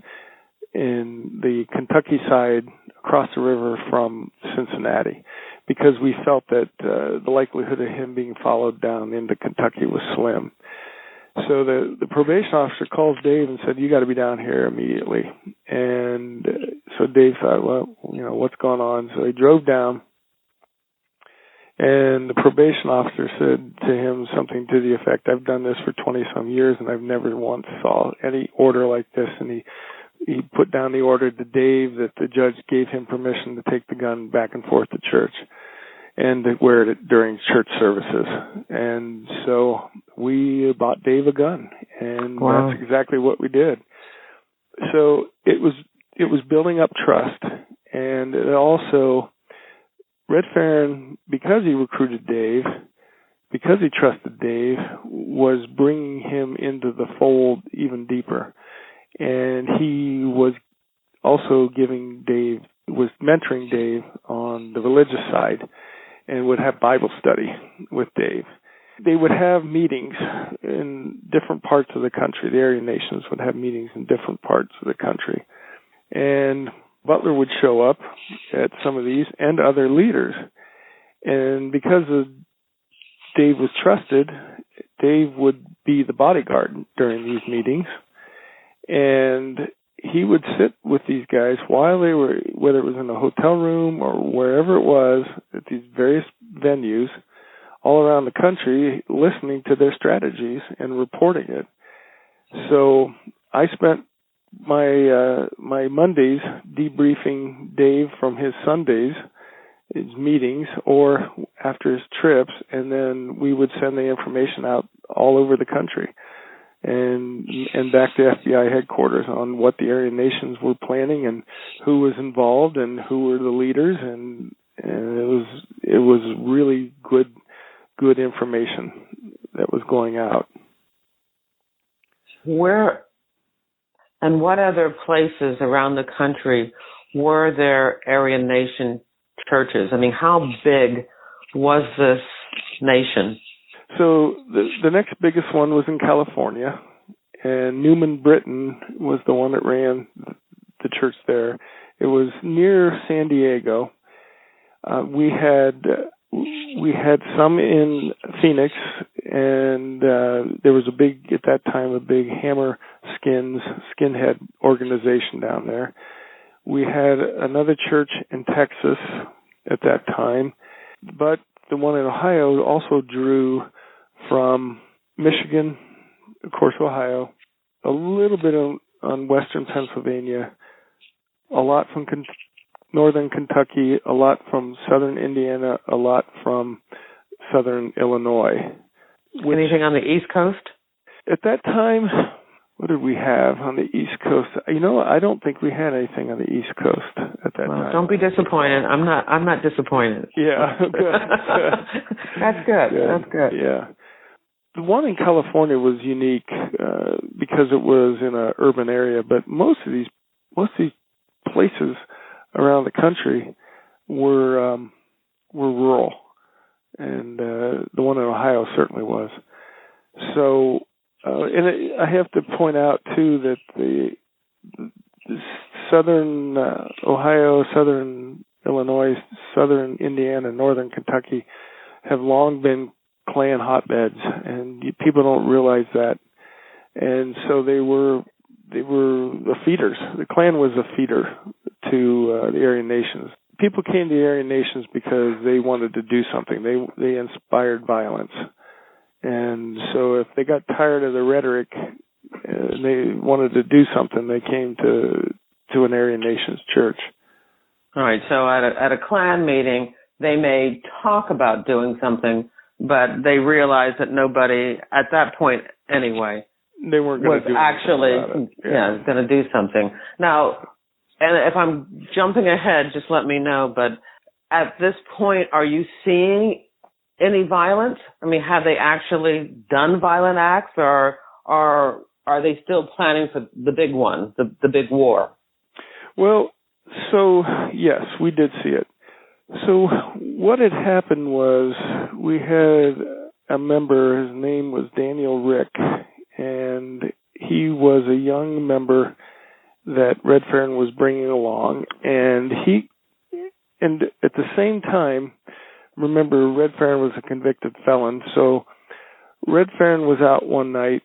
the Kentucky side across the river from Cincinnati, because we felt that the likelihood of him being followed down into Kentucky was slim. So the probation officer calls Dave and said, "You got to be down here immediately." And so Dave thought, well, what's going on? So he drove down, And the probation officer said to him something to the effect, I've done this for 20-some years, and I've never once saw any order like this. And he put down the order to Dave that the judge gave him permission to take the gun back and forth to church and to wear it during church services. And so we bought Dave a gun, and wow. That's exactly what we did. So it was building up trust, and it also, Red Farron, because he recruited Dave, because he trusted Dave, was bringing him into the fold even deeper. And he was also was mentoring Dave on the religious side, and would have Bible study with Dave. They would have meetings in different parts of the country. The Aryan Nations would have meetings in different parts of the country. And Butler would show up at some of these and other leaders. And because Dave was trusted, Dave would be the bodyguard during these meetings. And he would sit with these guys while they were, whether it was in a hotel room or wherever it was, at these various venues all around the country, listening to their strategies and reporting it. So I spent my Mondays debriefing Dave from his Sundays, his meetings, or after his trips, and then we would send the information out all over the country and back to FBI headquarters on what the Aryan Nations were planning and who was involved and who were the leaders, and it was really good information that was going out. Where and what other places around the country were there Aryan Nation churches? I mean, how big was this nation? So the next biggest one was in California, and Newman Britton was the one that ran the church there. It was near San Diego. We had some in Phoenix, and there was at that time a big skinhead organization down there. We had another church in Texas at that time, but the one in Ohio also drew from Michigan, of course, Ohio, a little bit on western Pennsylvania, a lot from northern Kentucky, a lot from southern Indiana, a lot from southern Illinois. Anything on the East Coast? At that time, what did we have on the East Coast? I don't think we had anything on the East Coast at that time. Don't be disappointed. I'm not disappointed. Yeah, good. That's good. Yeah. That's good. Yeah. The one in California was unique because it was in an urban area, but most of these places around the country were rural, and the one in Ohio certainly was. So, and I have to point out too that the southern Ohio, southern Illinois, southern Indiana, northern Kentucky have long been Klan hotbeds, and people don't realize that. And so they were the feeders. The Klan was a feeder to the Aryan Nations. People came to the Aryan Nations because they wanted to do something. They inspired violence. And so if they got tired of the rhetoric and they wanted to do something, they came to an Aryan Nations church. All right. So at a Klan meeting, they may talk about doing something, but they realized that nobody at that point anyway they weren't going to do actually going to do something. Now, and if I'm jumping ahead, just let me know. But at this point, are you seeing any violence? I mean, have they actually done violent acts, or are they still planning for the big one, the big war? Well, so yes, we did see it. So what had happened was we had a member, his name was Daniel Rick, and he was a young member that Red Farron was bringing along, and at the same time, remember, Red Farron was a convicted felon, so Red Farron was out one night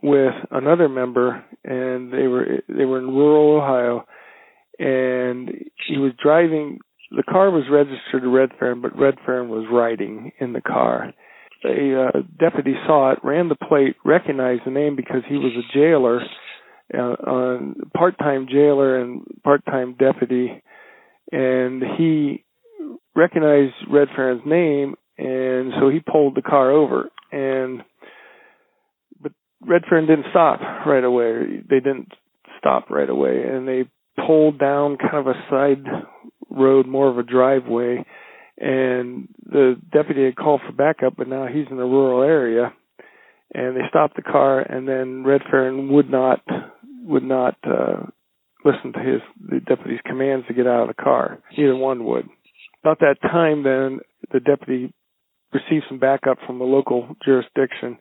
with another member, and they were in rural Ohio, and he was driving the car was registered to Redfern, but Redfern was riding in the car. A deputy saw it, ran the plate, recognized the name because he was a jailer, part-time jailer and part-time deputy, and he recognized Redfern's name, and so he pulled the car over. But Redfern didn't stop right away. They didn't stop right away, and they pulled down kind of a side road, more of a driveway, and the deputy had called for backup, but now he's in a rural area, and they stopped the car, and then Redfern would not listen to the deputy's commands to get out of the car. Neither one would. About that time, then, the deputy received some backup from the local jurisdiction,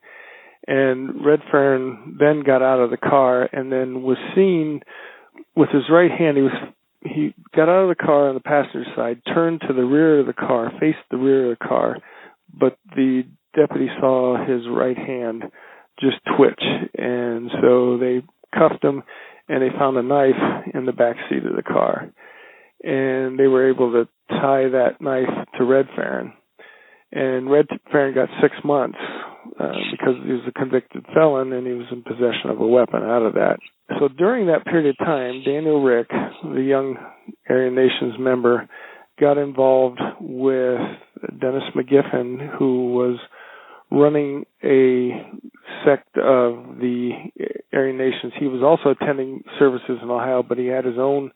and Redfern then got out of the car and then was seen with his right hand. He got out of the car on the passenger side, turned to the rear of the car, faced the rear of the car, but the deputy saw his right hand just twitch, and so they cuffed him, and they found a knife in the back seat of the car, and they were able to tie that knife to Redfern, and Redfern got 6 months because he was a convicted felon and he was in possession of a weapon out of that. So during that period of time, Daniel Rick, the young Aryan Nations member, got involved with Dennis McGiffin, who was running a sect of the Aryan Nations. He was also attending services in Ohio, but he had his own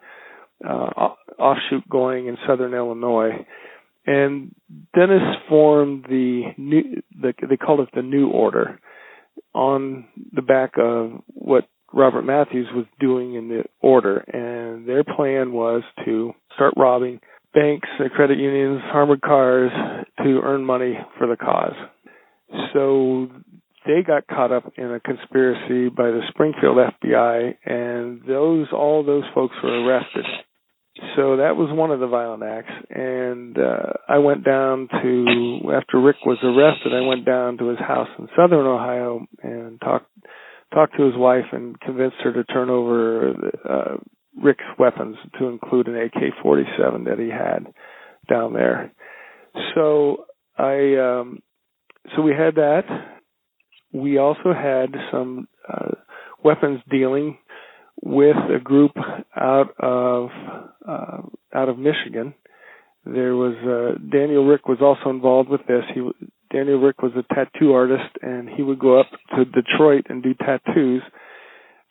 offshoot going in southern Illinois. And Dennis formed they called it the New Order, on the back of what Robert Matthews was doing in the order. And their plan was to start robbing banks, credit unions, armored cars to earn money for the cause. So they got caught up in a conspiracy by the Springfield FBI, and all those folks were arrested. So that was one of the violent acts, and I went down after Rick was arrested, I went down to his house in southern Ohio and talked to his wife and convinced her to turn over Rick's weapons, to include an AK-47 that he had down there. So we had that. We also had some weapons dealing with a group out of Michigan. There was Daniel Rick was also involved with this. Daniel Rick was a tattoo artist, and he would go up to Detroit and do tattoos.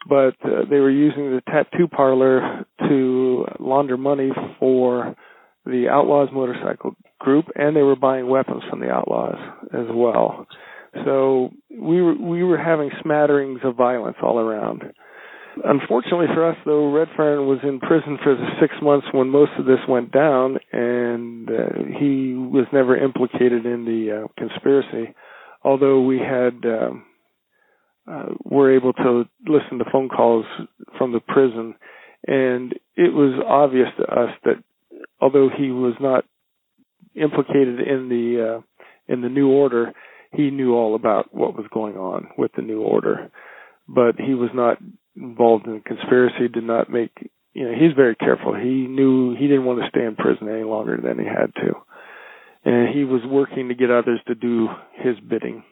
But they were using the tattoo parlor to launder money for the Outlaws motorcycle group, and they were buying weapons from the Outlaws as well. So we were having smatterings of violence all around. Unfortunately for us, though, Redfern was in prison for the 6 months when most of this went down, and he was never implicated in the conspiracy, although we were able to listen to phone calls from the prison, and it was obvious to us that although he was not implicated in the New Order, he knew all about what was going on with the New Order, but he was not involved in the conspiracy, did not make, he's very careful. He knew he didn't want to stay in prison any longer than he had to. And he was working to get others to do his bidding.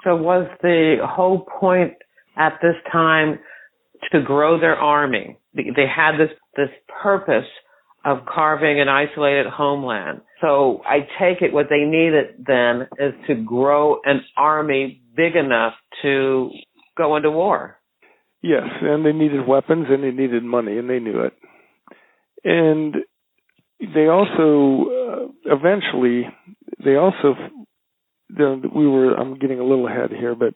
So was the whole point at this time to grow their army? They had this purpose of carving an isolated homeland. So I take it what they needed then is to grow an army big enough to go into war. Yes, and they needed weapons and they needed money, and they knew it. And they also, I'm getting a little ahead here, but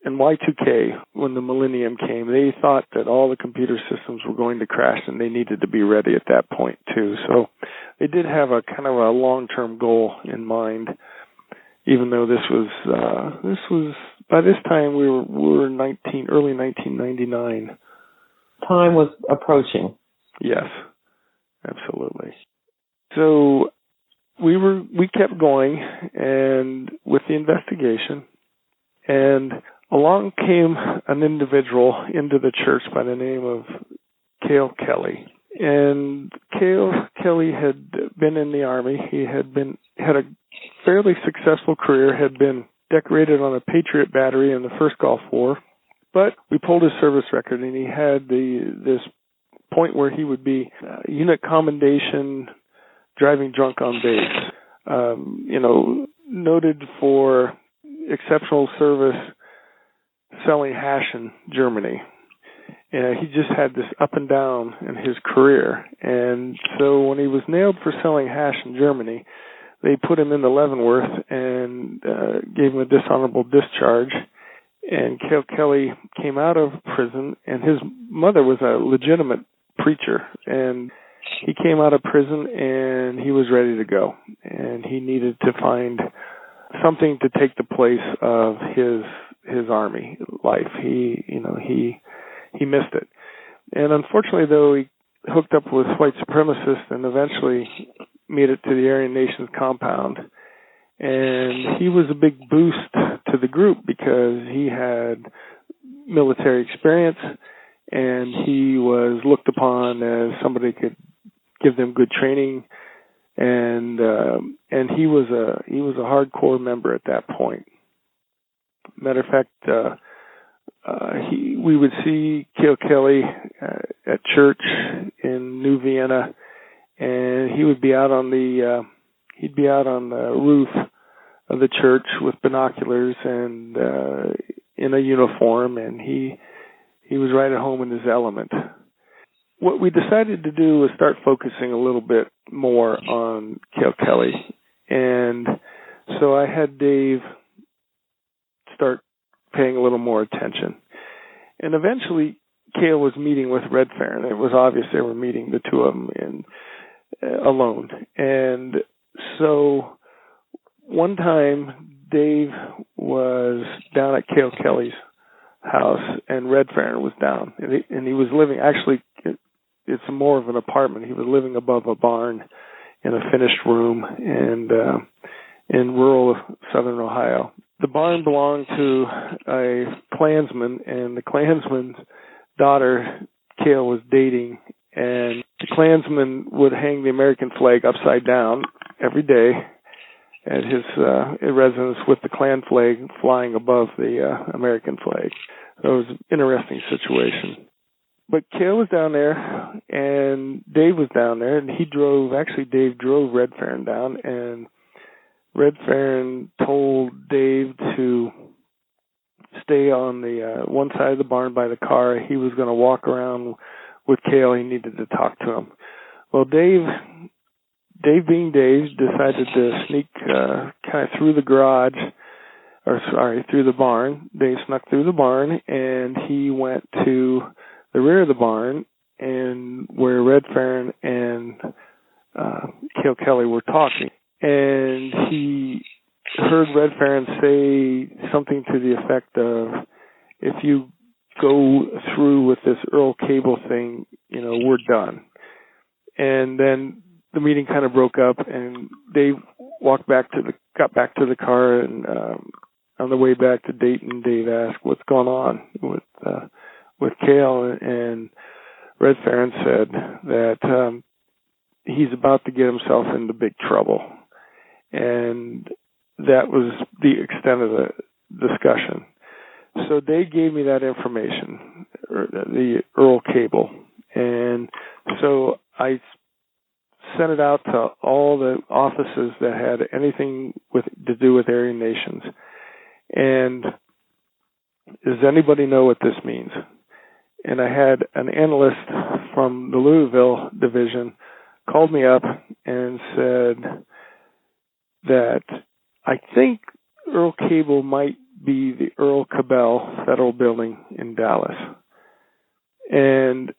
in Y2K, when the millennium came, they thought that all the computer systems were going to crash and they needed to be ready at that point too. So they did have a kind of a long-term goal in mind, even though this was by this time we were early 1999. Time was approaching. Yes, absolutely. So we kept going and with the investigation, and along came an individual into the church by the name of Cale Kelly. And Cale Kelly had been in the Army. He had a fairly successful career, had been decorated on a Patriot battery in the first Gulf War, but we pulled his service record, and he had this point where he would be unit commendation, driving drunk on base, noted for exceptional service selling hash in Germany. He just had this up and down in his career. And so when he was nailed for selling hash in Germany, they put him into Leavenworth and gave him a dishonorable discharge. And Cale Kelly came out of prison, and his mother was a legitimate preacher. And he came out of prison, and he was ready to go. And he needed to find something to take the place of his Army life. He missed it. And unfortunately, though, he hooked up with white supremacists and eventually made it to the Aryan Nations compound. And he was a big boost to the group because he had military experience, and he was looked upon as somebody who could give them good training. And he was a hardcore member at that point. Matter of fact, we would see Cale Kelly at church in New Vienna, and he would be out on the roof of the church with binoculars and in a uniform, and he was right at home in his element. What we decided to do was start focusing a little bit more on Cale Kelly, and so I had Dave start paying a little more attention. And eventually, Cale was meeting with Red Farron. It was obvious they were meeting, the two of them, alone. And so one time, Dave was down at Cale Kelly's house, and Red Farron was down. And he was living, actually, it's more of an apartment. He was living above a barn in a finished room and in rural southern Ohio. The barn belonged to a Klansman, and the Klansman's daughter, Cale, was dating, and the Klansman would hang the American flag upside down every day at his residence with the Klan flag flying above the American flag. So it was an interesting situation. But Cale was down there, and Dave was down there, and Dave drove Red Farron down, and Red Farron told Dave to stay on the one side of the barn by the car. He was going to walk around with Cale. He needed to talk to him. Well, Dave being Dave, decided to sneak kind of through the through the barn. Dave snuck through the barn, and he went to the rear of the barn, and where Red Farron and Cale Kelly were talking. And he heard Red Farron say something to the effect of, if you go through with this Earl Cable thing, we're done. And then the meeting kind of broke up, and Dave got back to the car, and on the way back to Dayton, Dave asked, what's going on with Cale? And Red Farron said that he's about to get himself into big trouble. And that was the extent of the discussion. So they gave me that information, the Earl Cable. And so I sent it out to all the offices that had anything to do with Aryan Nations. And does anybody know what this means? And I had an analyst from the Louisville division called me up and said that I think Earl Cable might be the Earl Cabell Federal Building in Dallas. And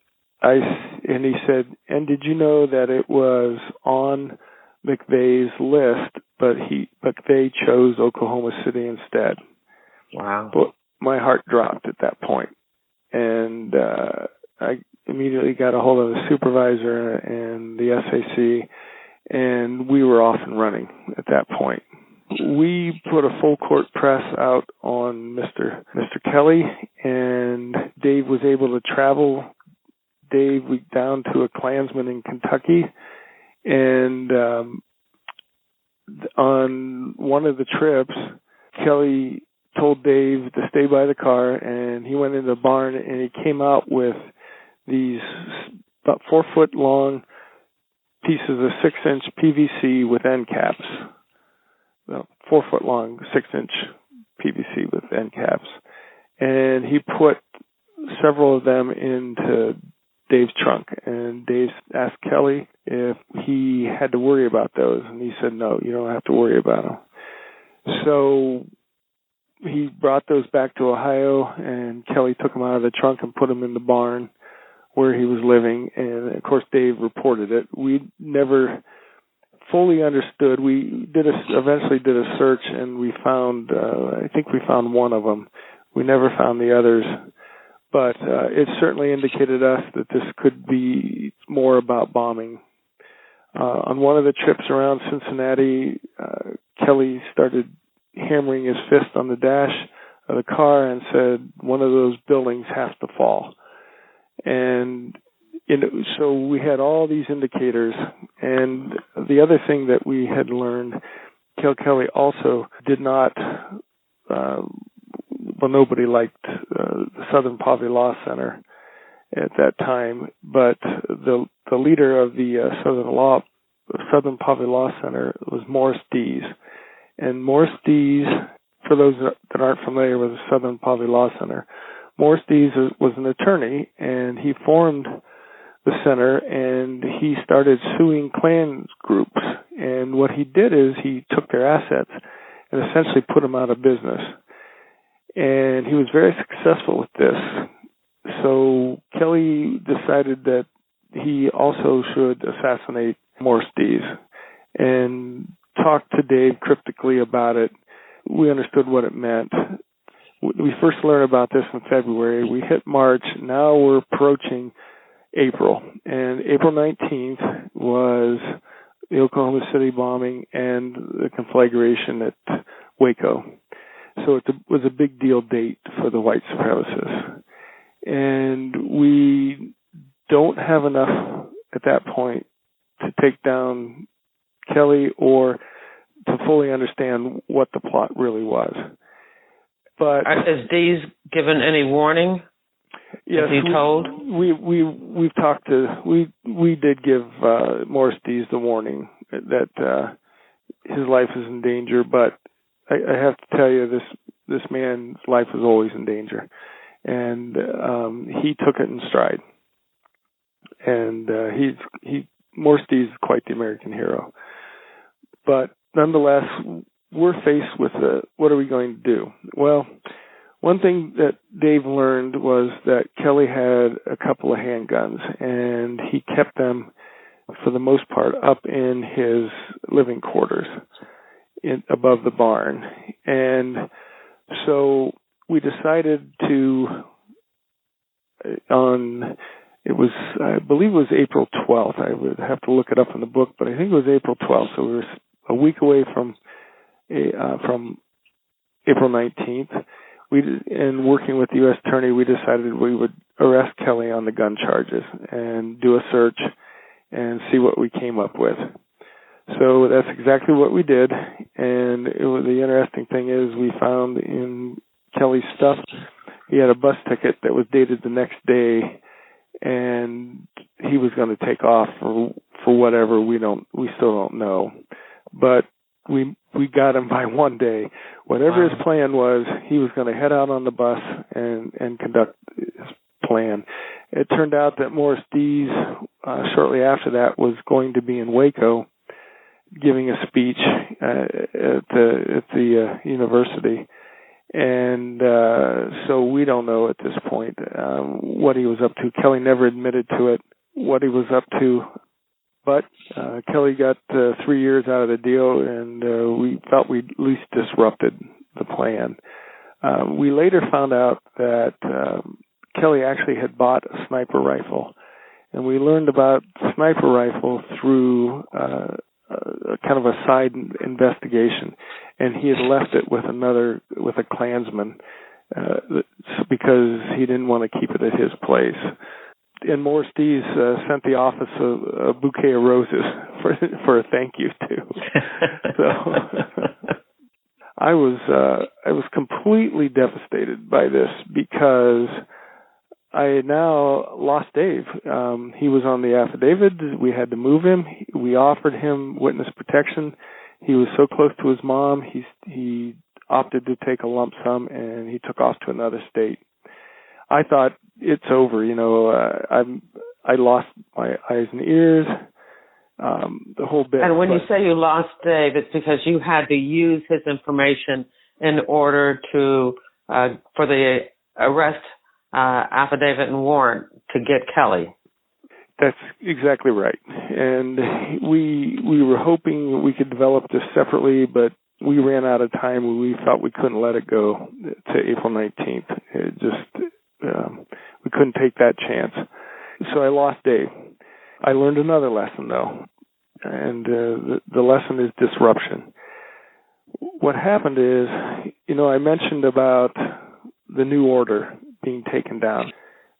he said, and did you know that it was on McVeigh's list, but McVeigh chose Oklahoma City instead? Wow. But my heart dropped at that point. And I immediately got a hold of the supervisor and the SAC, and we were off and running at that point. We put a full court press out on Mr. Kelly, and Dave was able to travel Dave down to a Klansman in Kentucky, And on one of the trips, Kelly told Dave to stay by the car, and he went into the barn, and he came out with these about 4-foot long pieces of 6-inch PVC with end caps. Well, 4-foot long, 6-inch PVC with end caps. And he put several of them into Dave's trunk. And Dave asked Kelly if he had to worry about those. And he said, no, you don't have to worry about them. So he brought those back to Ohio, and Kelly took them out of the trunk and put them in the barn where he was living. And, of course, Dave reported it. We never fully understood. We eventually did a search, and we found, I think we found one of them. We never found the others. But it certainly indicated us that this could be more about bombing. On one of the trips around Cincinnati, Kelly started hammering his fist on the dash of the car and said, one of those buildings has to fall. And so we had all these indicators. And the other thing that we had learned, Kelly also did not, nobody liked the Southern Poverty Law Center at that time, but the leader of the Southern Poverty Law Center was Morris Dees. And Morris Dees, for those that aren't familiar with the Southern Poverty Law Center, Morris Dees was an attorney, and he formed the center, and he started suing Klan groups. And what he did is he took their assets and essentially put them out of business. And he was very successful with this. So Kelly decided that he also should assassinate Morris Dees and talked to Dave cryptically about it. We understood what it meant. We first learned about this in February. We hit March. Now we're approaching April. And April 19th was the Oklahoma City bombing and the conflagration at Waco. So it was a big deal date for the white supremacists. And we don't have enough at that point to take down Kelly or to fully understand what the plot really was. But is Dees given any warning? Yes, is he told? We've talked to we did give Morris Dees the warning that his life is in danger, but I have to tell you this man's life is always in danger, and he took it in stride. And Morris Dees is quite the American hero. But nonetheless, we're faced with what are we going to do? Well, one thing that Dave learned was that Kelly had a couple of handguns, and he kept them, for the most part, up in his living quarters above the barn. And so we decided to, I believe it was April 12th. I would have to look it up in the book, but I think it was April 12th. So we were a week away from April 19th. And working with the U.S. Attorney, we decided we would arrest Kelly on the gun charges and do a search and see what we came up with. So that's exactly what we did. And the interesting thing is we found in Kelly's stuff, he had a bus ticket that was dated the next day, and he was going to take off for whatever. We still don't know. But we got him by one day. Whatever his plan was, he was going to head out on the bus and conduct his plan. It turned out that Morris Dees, shortly after that, was going to be in Waco giving a speech at the university. And so we don't know at this point what he was up to. Kelly never admitted to it, what he was up to. But Kelly got 3 years out of the deal, and we felt we'd at least disrupted the plan. We later found out that Kelly actually had bought a sniper rifle, and we learned about the sniper rifle through kind of a side investigation, and he had left it with a Klansman because he didn't want to keep it at his place. And Morris Dees sent the office a bouquet of roses for a thank you too. So I was completely devastated by this because I had now lost Dave. He was on the affidavit. We had to move him. We offered him witness protection. He was so close to his mom. He opted to take a lump sum, and he took off to another state. I thought it's over. I lost my eyes and ears. The whole bit. And when you say you lost Dave, it's because you had to use his information in order to for the arrest affidavit and warrant to get Kelly. That's exactly right. And we were hoping we could develop this separately, but we ran out of time and we felt we couldn't let it go to April 19th. It just, we couldn't take that chance. So I lost Dave. I learned another lesson, though, and the lesson is disruption. What happened is, I mentioned about the new order being taken down.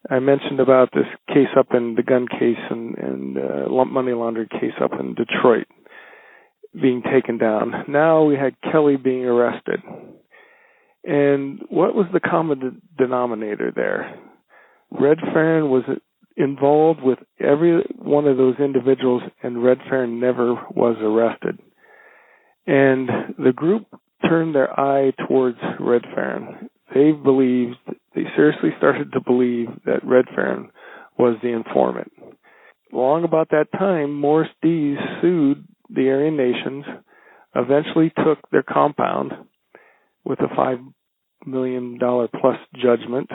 I mentioned about this case up in the gun case and money laundering case up in Detroit being taken down. Now we had Kelly being arrested. And what was the common denominator there? Red Farron was involved with every one of those individuals, and Red Farron never was arrested. And the group turned their eye towards Red Farron. They seriously started to believe that Red Farron was the informant. Long about that time, Morris Dees sued the Aryan Nations, eventually took their compound with a $5 million plus judgment,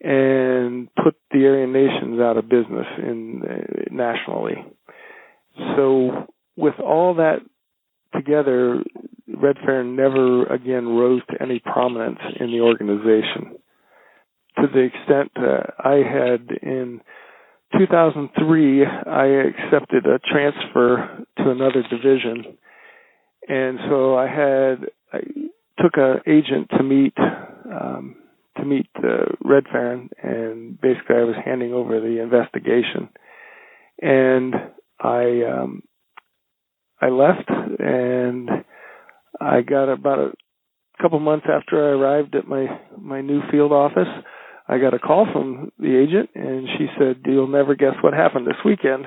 and put the Aryan Nations out of business nationally. So with all that together, Red Farron never again rose to any prominence in the organization. To the extent I had in 2003, I accepted a transfer to another division, and so I took an agent to meet Red Farron, and basically I was handing over the investigation, and I left, and I got about a couple months after I arrived at my new field office, I got a call from the agent, and she said, "You'll never guess what happened this weekend."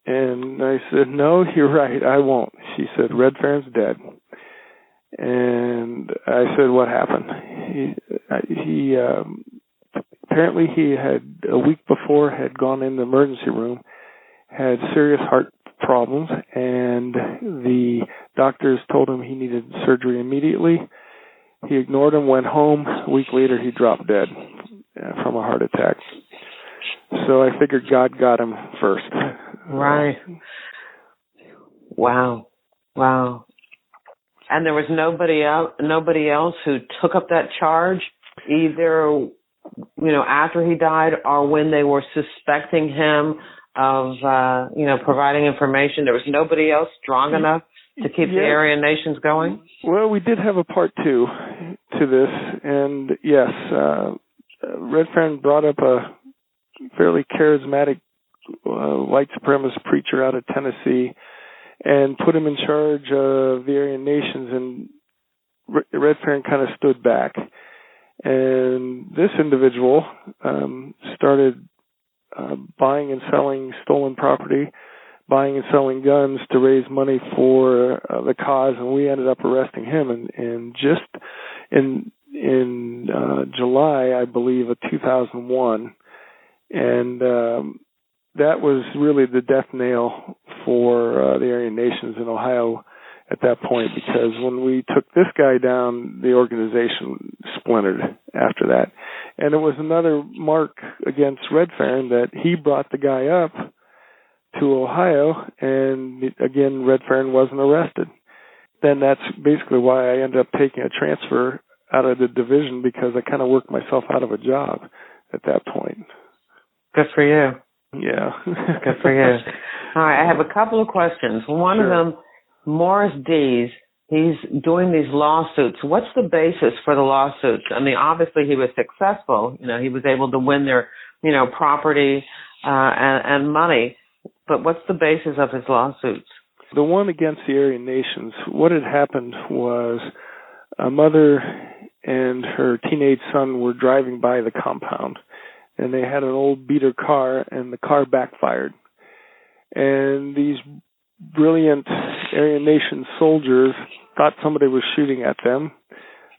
And I said, "No, you're right, I won't." She said, "Red Farron's dead." And I said, "What happened?" He apparently he had a week before had gone in the emergency room, had serious heart problems, and the doctors told him he needed surgery immediately. He ignored him, went home. A week later, he dropped dead from a heart attack. So I figured God got him first. Right. Wow. And there was nobody else who took up that charge, either after he died or when they were suspecting him of providing information. There was nobody else strong enough to keep the Aryan Nations going? Well, we did have a part two to this, and yes, Red Farron brought up a fairly charismatic white supremacist preacher out of Tennessee and put him in charge of the Aryan Nations, and Red Farron kind of stood back. And this individual started buying and selling stolen property, buying and selling guns to raise money for the cause, and we ended up arresting him. And just in July, I believe, of 2001, and that was really the death nail for the Aryan Nations in Ohio at that point, because when we took this guy down, the organization splintered after that. And it was another mark against Red Farron that he brought the guy up to Ohio, and again, Red Farron wasn't arrested. Then that's basically why I ended up taking a transfer out of the division, because I kind of worked myself out of a job at that point. Good for you. Yeah. Good for you. All right, I have a couple of questions. One of them, Morris Dees, he's doing these lawsuits. What's the basis for the lawsuits? I mean, obviously he was successful. He was able to win their property and money. But what's the basis of his lawsuits? The one against the Aryan Nations, what had happened was a mother and her teenage son were driving by the compound, and they had an old beater car, and the car backfired. And these brilliant Aryan Nation soldiers thought somebody was shooting at them.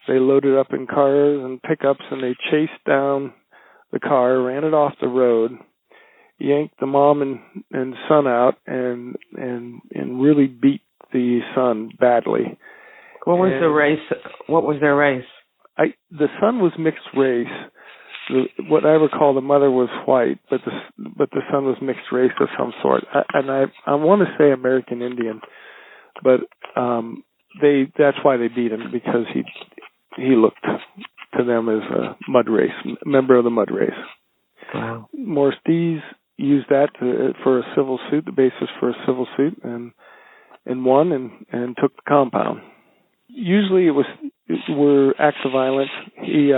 They loaded up in cars and pickups, and they chased down the car, ran it off the road, yanked the mom and son out, and really beat the son badly. What was the race? What was their race? The son was mixed race. What I recall, the mother was white, but the son was mixed race of some sort. I want to say American Indian, but that's why they beat him, because he looked to them as a mud race, member of the mud race. Wow. Morris Dees used that for a civil suit, the basis for a civil suit, and won and took the compound. Usually it were acts of violence. He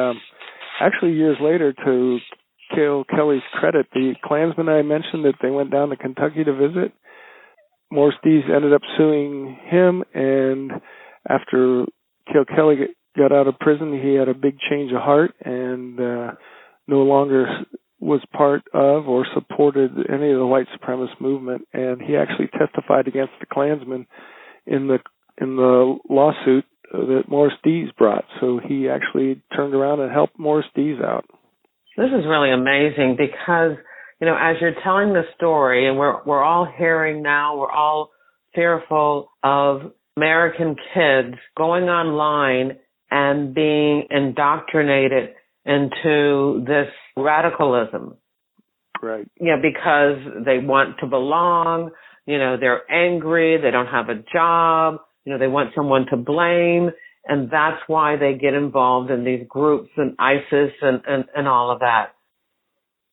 actually years later, to Cale Kelly's credit, the Klansmen I mentioned that they went down to Kentucky to visit, Morris Dees ended up suing him, and after Cale Kelly got out of prison, he had a big change of heart and no longer was part of or supported any of the white supremacist movement, and he actually testified against the Klansmen in the lawsuit that Morris Dees brought. So he actually turned around and helped Morris Dees out. This is really amazing because, as you're telling the story, and we're all hearing now, we're all fearful of American kids going online and being indoctrinated into this radicalism. Right. Because they want to belong, they're angry, they don't have a job, they want someone to blame, and that's why they get involved in these groups and ISIS and all of that.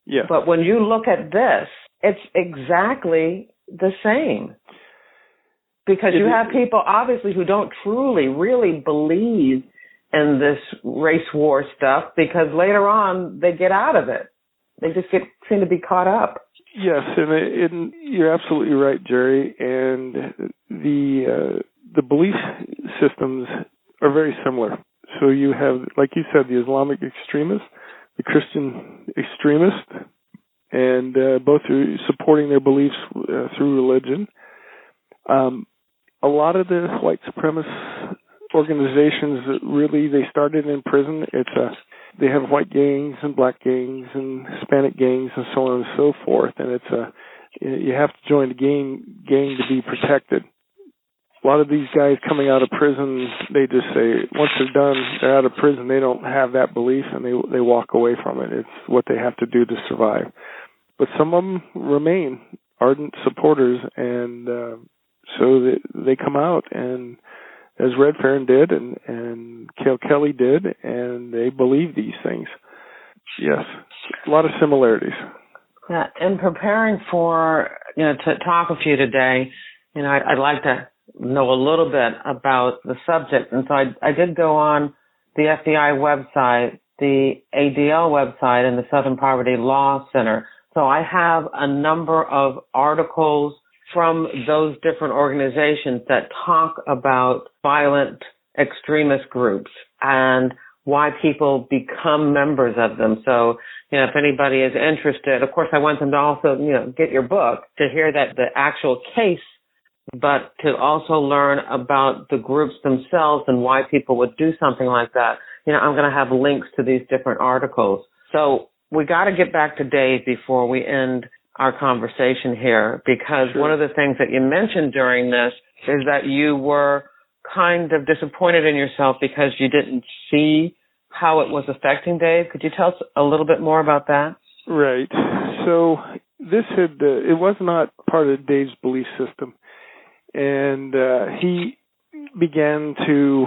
Yeah. But when you look at this, it's exactly the same. Because you have people, obviously, who don't truly, really believe in this race war stuff, because later on they get out of it. They just seem to be caught up. Yes, and you're absolutely right, Jerry. And the belief systems are very similar. So you have, like you said, the Islamic extremists, the Christian extremists, and both are supporting their beliefs through religion. A lot of the white supremacist organizations, really, they started in prison. They have white gangs and black gangs and Hispanic gangs and so on and so forth. And you have to join the gang to be protected. A lot of these guys coming out of prison, they just say, once they're out of prison, they don't have that belief and they walk away from it. It's what they have to do to survive. But some of them remain ardent supporters, and so they come out, and as Red Farron did and Cale Kelly did, and they believe these things. Yes, a lot of similarities. Yeah, in preparing for, to talk with you today, I'd like to know a little bit about the subject. And so I did go on the FBI website, the ADL website, and the Southern Poverty Law Center. So I have a number of articles from those different organizations that talk about violent extremist groups and why people become members of them. So, if anybody is interested, of course, I want them to also, get your book to hear that the actual case, but to also learn about the groups themselves and why people would do something like that. I'm going to have links to these different articles. So we got to get back to Dave before we end our conversation here, because Sure. One of the things that you mentioned during this is that you were kind of disappointed in yourself because you didn't see how it was affecting Dave. Could you tell us a little bit more about that? Right. So this it was not part of Dave's belief system, and he began to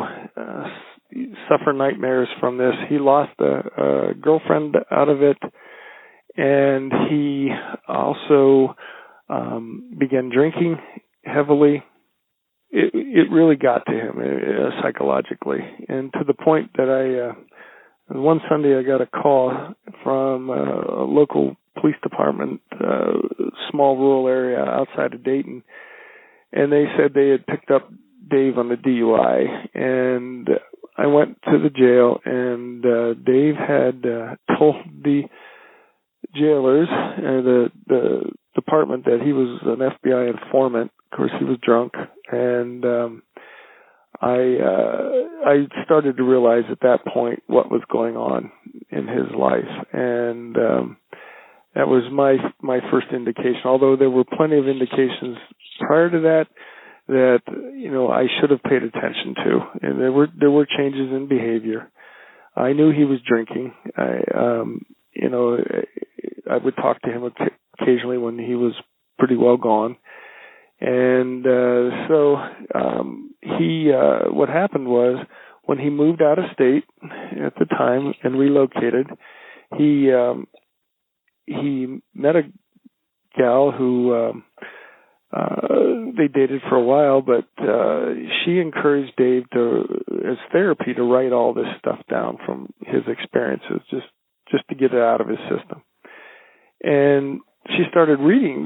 suffer nightmares from this. He lost a girlfriend out of it, and he also began drinking heavily. It really got to him psychologically, and to the point that And one Sunday I got a call from a local police department, small rural area outside of Dayton, and they said they had picked up Dave on the DUI, and I went to the jail, and Dave had told the jailers and the department that he was an FBI informant. Of course, he was drunk, and I started to realize at that point what was going on in his life, and that was my first indication. Although there were plenty of indications prior to that I should have paid attention to, and there were changes in behavior. I knew he was drinking. I would talk to him occasionally when he was pretty well gone. And what happened was, when he moved out of state at the time and relocated, he met a gal who they dated for a while, but she encouraged Dave as therapy to write all this stuff down from his experiences, just to get it out of his system. And she started reading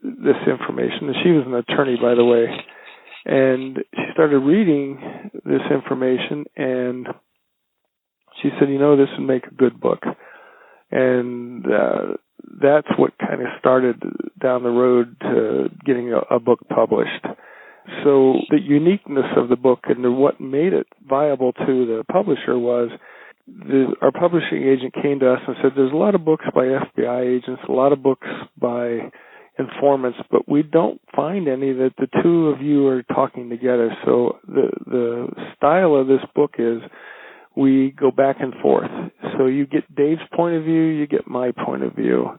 this information, and she was an attorney, by the way, and she started reading this information, and she said, this would make a good book. And that's what kind of started down the road to getting a book published. So the uniqueness of the book and what made it viable to the publisher was our publishing agent came to us and said, there's a lot of books by FBI agents, a lot of books by informants, but we don't find any that the two of you are talking together. So the style of this book is we go back and forth. So you get Dave's point of view, you get my point of view.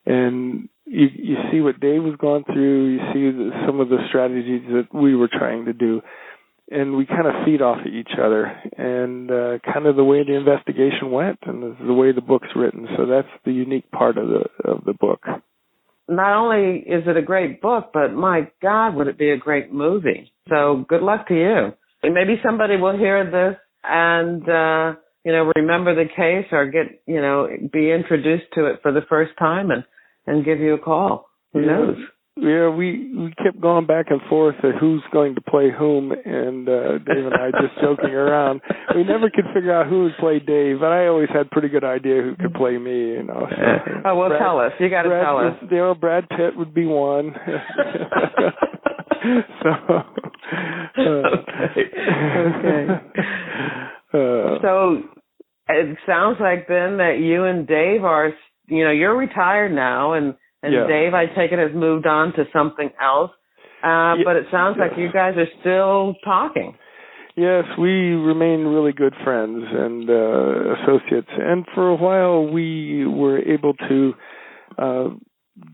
And you see what Dave was going through, you see some of the strategies that we were trying to do. And we kind of feed off of each other, and kind of the way the investigation went and the way the book's written. So that's the unique part of the book. Not only is it a great book, but my God, would it be a great movie. So good luck to you. And maybe somebody will hear this and, remember the case or be introduced to it for the first time and give you a call. Who knows? Yeah, we kept going back and forth at who's going to play whom, and Dave and I just joking around. We never could figure out who would play Dave, but I always had a pretty good idea who could play me, So, tell us. You got to tell us. Brad Pitt would be one. So it sounds like then that you and Dave are, you're retired now, and Dave, I take it, has moved on to something else. But it sounds like you guys are still talking. Yes, we remain really good friends and associates. And for a while, we were able to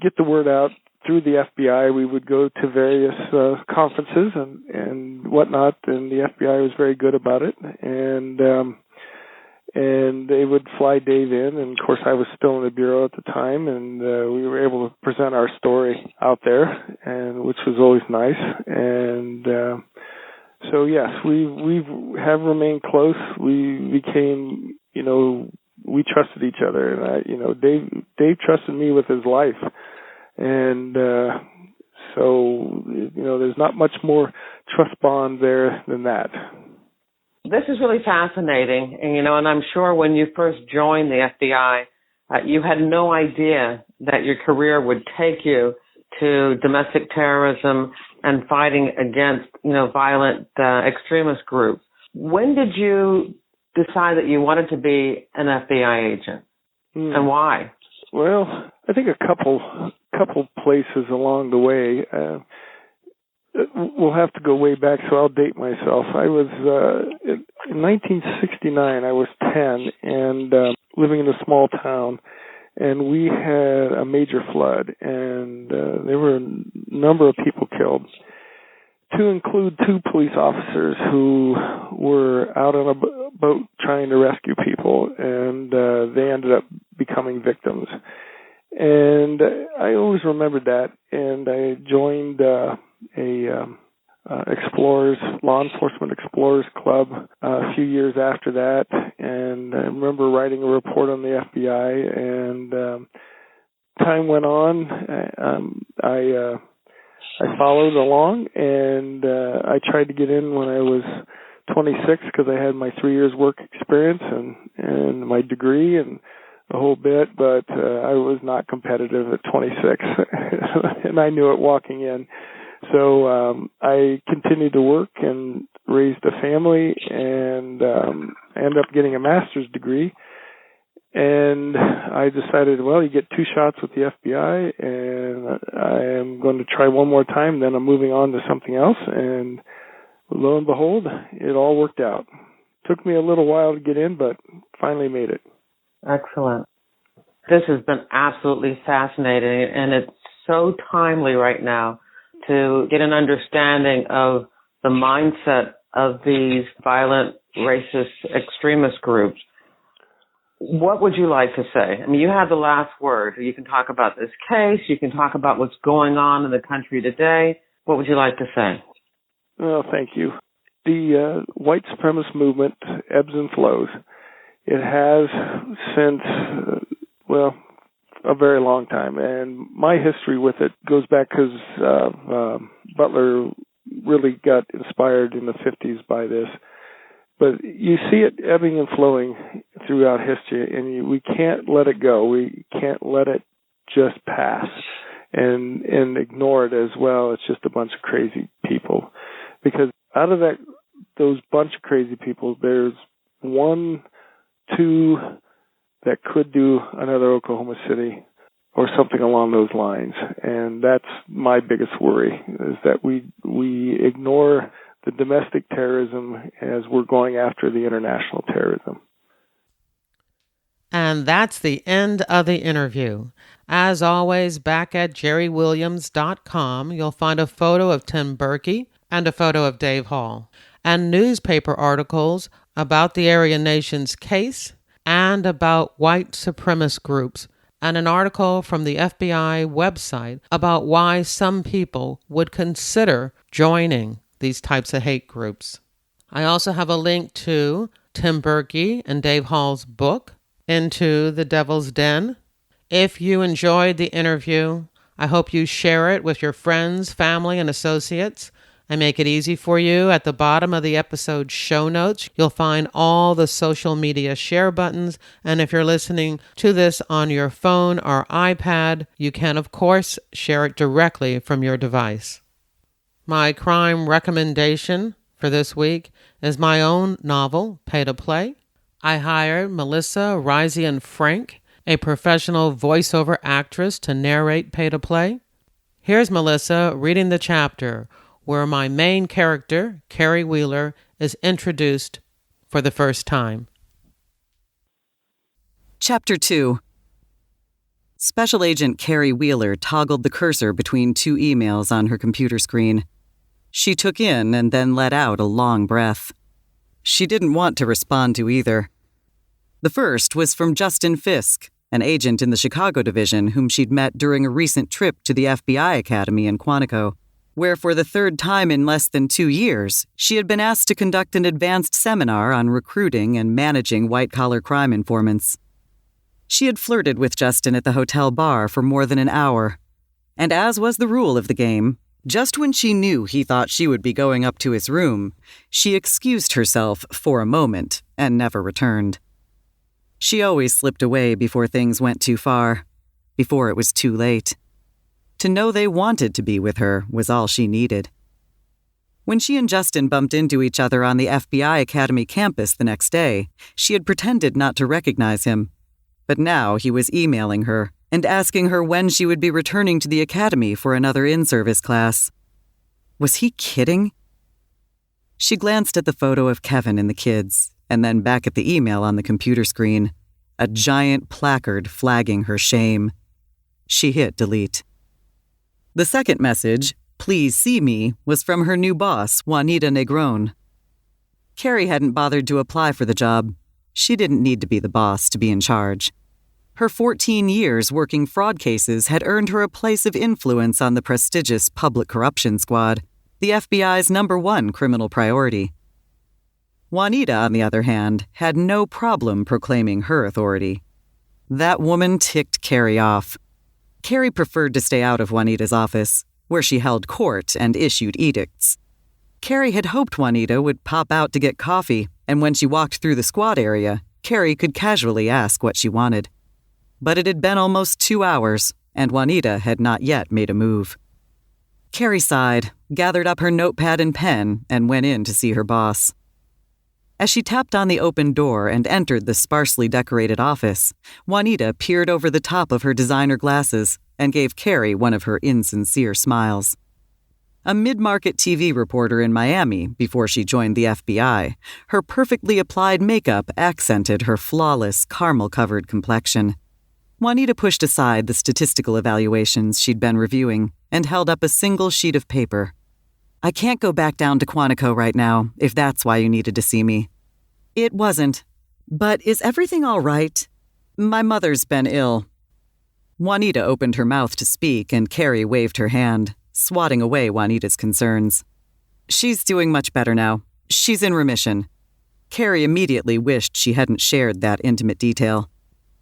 get the word out through the FBI. We would go to various conferences and whatnot, and the FBI was very good about it. And they would fly Dave in, and of course I was still in the bureau at the time, and we were able to present our story out there, and which was always nice. And so yes, we have remained close. We became, we trusted each other, and Dave trusted me with his life, and so there's not much more trust bond there than that. This is really fascinating, and I'm sure when you first joined the FBI, you had no idea that your career would take you to domestic terrorism and fighting against, violent extremist groups. When did you decide that you wanted to be an FBI agent, and why? Well, I think a couple places along the way. We'll have to go way back, so I'll date myself. I was, in 1969, I was 10 and living in a small town, and we had a major flood, and there were a number of people killed, to include 2 police officers who were out on a boat trying to rescue people, and they ended up becoming victims. And I always remembered that, and I joined a Explorers, Law Enforcement Explorers Club a few years after that, and I remember writing a report on the FBI, and time went on. I followed along, and I tried to get in when I was 26 because I had my 3 years work experience and my degree and the whole bit, but I was not competitive at 26, and I knew it walking in. So I continued to work and raised a family and ended up getting a master's degree. And I decided, well, you get 2 shots with the FBI, and I am going to try one more time, then I'm moving on to something else. And lo and behold, it all worked out. Took me a little while to get in, but finally made it. Excellent. This has been absolutely fascinating, and it's so timely right now to get an understanding of the mindset of these violent, racist, extremist groups. What would you like to say? I mean, you have the last word. You can talk about this case. You can talk about what's going on in the country today. What would you like to say? Well, thank you. The white supremacist movement ebbs and flows. It has since, a very long time. And my history with it goes back because Butler really got inspired in the 50s by this. But you see it ebbing and flowing throughout history, and we can't let it go. We can't let it just pass and ignore it as well. It's just a bunch of crazy people. Because out of those bunch of crazy people, there's 1, 2 that could do another Oklahoma City or something along those lines. And that's my biggest worry, is that we ignore the domestic terrorism as we're going after the international terrorism. And that's the end of the interview. As always, back at jerrywilliams.com, you'll find a photo of Tym Burkey and a photo of Dave Hall, and newspaper articles about the Aryan Nations case and about white supremacist groups, and an article from the FBI website about why some people would consider joining these types of hate groups. I also have a link to Tym Burkey and Dave Hall's book, Into the Devil's Den. If you enjoyed the interview, I hope you share it with your friends, family, and associates. I make it easy for you. At the bottom of the episode show notes, you'll find all the social media share buttons. And if you're listening to this on your phone or iPad, you can, of course, share it directly from your device. My crime recommendation for this week is my own novel, Pay to Play. I hired Melissa Risian Frank, a professional voiceover actress, to narrate Pay to Play. Here's Melissa reading the chapter where my main character, Carrie Wheeler, is introduced for the first time. Chapter 2. Special Agent Carrie Wheeler toggled the cursor between 2 emails on her computer screen. She took in and then let out a long breath. She didn't want to respond to either. The first was from Justin Fisk, an agent in the Chicago Division whom she'd met during a recent trip to the FBI Academy in Quantico, where for the 3rd time in less than 2 years, she had been asked to conduct an advanced seminar on recruiting and managing white-collar crime informants. She had flirted with Justin at the hotel bar for more than an hour, and as was the rule of the game, just when she knew he thought she would be going up to his room, she excused herself for a moment and never returned. She always slipped away before things went too far, before it was too late. To know they wanted to be with her was all she needed. When she and Justin bumped into each other on the FBI Academy campus the next day, she had pretended not to recognize him. But now he was emailing her and asking her when she would be returning to the academy for another in-service class. Was he kidding? She glanced at the photo of Kevin and the kids, and then back at the email on the computer screen, a giant placard flagging her shame. She hit delete. The second message, "Please see me," was from her new boss, Juanita Negron. Carrie hadn't bothered to apply for the job. She didn't need to be the boss to be in charge. Her 14 years working fraud cases had earned her a place of influence on the prestigious Public Corruption Squad, the FBI's #1 criminal priority. Juanita, on the other hand, had no problem proclaiming her authority. That woman ticked Carrie off. Carrie preferred to stay out of Juanita's office, where she held court and issued edicts. Carrie had hoped Juanita would pop out to get coffee, and when she walked through the squad area, Carrie could casually ask what she wanted. But it had been almost 2 hours, and Juanita had not yet made a move. Carrie sighed, gathered up her notepad and pen, and went in to see her boss. As she tapped on the open door and entered the sparsely decorated office, Juanita peered over the top of her designer glasses and gave Carrie one of her insincere smiles. A mid-market TV reporter in Miami before she joined the FBI, her perfectly applied makeup accented her flawless, caramel-covered complexion. Juanita pushed aside the statistical evaluations she'd been reviewing and held up a single sheet of paper. "I can't go back down to Quantico right now, if that's why you needed to see me." "It wasn't. But is everything all right? My mother's been ill." Juanita opened her mouth to speak, and Carrie waved her hand, swatting away Juanita's concerns. "She's doing much better now. She's in remission." Carrie immediately wished she hadn't shared that intimate detail.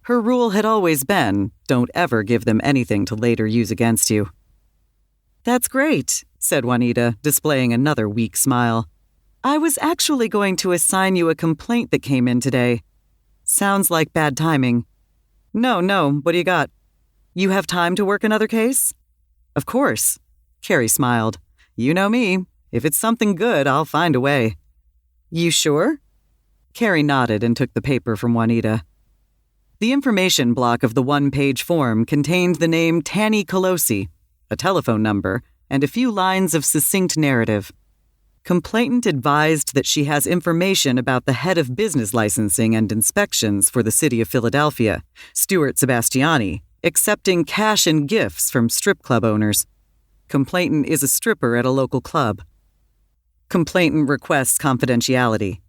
Her rule had always been, don't ever give them anything to later use against you. "That's great," said Juanita, displaying another weak smile. "I was actually going to assign you a complaint that came in today." "Sounds like bad timing." No, what do you got?" "You have time to work another case?" "Of course." Carrie smiled. "You know me. If it's something good, I'll find a way." "You sure?" Carrie nodded and took the paper from Juanita. The information block of the one-page form contained the name Tanny Colosi, a telephone number, and a few lines of succinct narrative. Complainant advised that she has information about the head of business licensing and inspections for the city of Philadelphia, Stuart Sebastiani, accepting cash and gifts from strip club owners. Complainant is a stripper at a local club. Complainant requests confidentiality.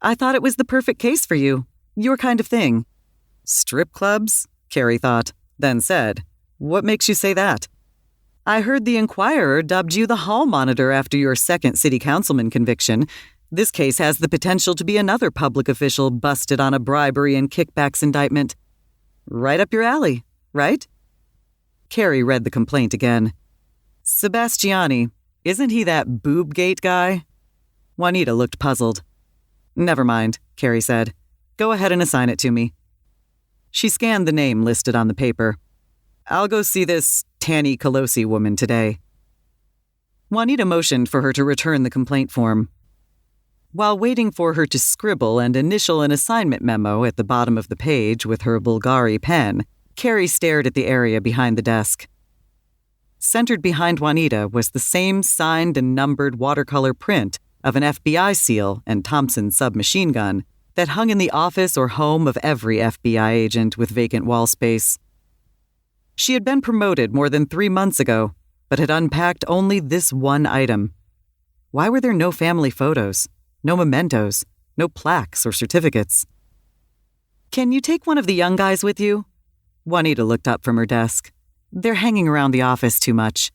"I thought it was the perfect case for you. Your kind of thing." "Strip clubs?" Carrie thought, then said, "What makes you say that?" "I heard the Inquirer dubbed you the hall monitor after your second city councilman conviction. This case has the potential to be another public official busted on a bribery and kickbacks indictment. Right up your alley, right?" Carrie read the complaint again. "Sebastiani, isn't he that boobgate guy?" Juanita looked puzzled. "Never mind," Carrie said. "Go ahead and assign it to me." She scanned the name listed on the paper. "I'll go see this Tanny Colosi woman today." Juanita motioned for her to return the complaint form. While waiting for her to scribble and initial an assignment memo at the bottom of the page with her Bulgari pen, Carrie stared at the area behind the desk. Centered behind Juanita was the same signed and numbered watercolor print of an FBI SEAL and Thompson submachine gun that hung in the office or home of every FBI agent with vacant wall space. She had been promoted more than 3 months ago, but had unpacked only this one item. Why were there no family photos, no mementos, no plaques or certificates? "Can you take one of the young guys with you?" Juanita looked up from her desk. "They're hanging around the office too much."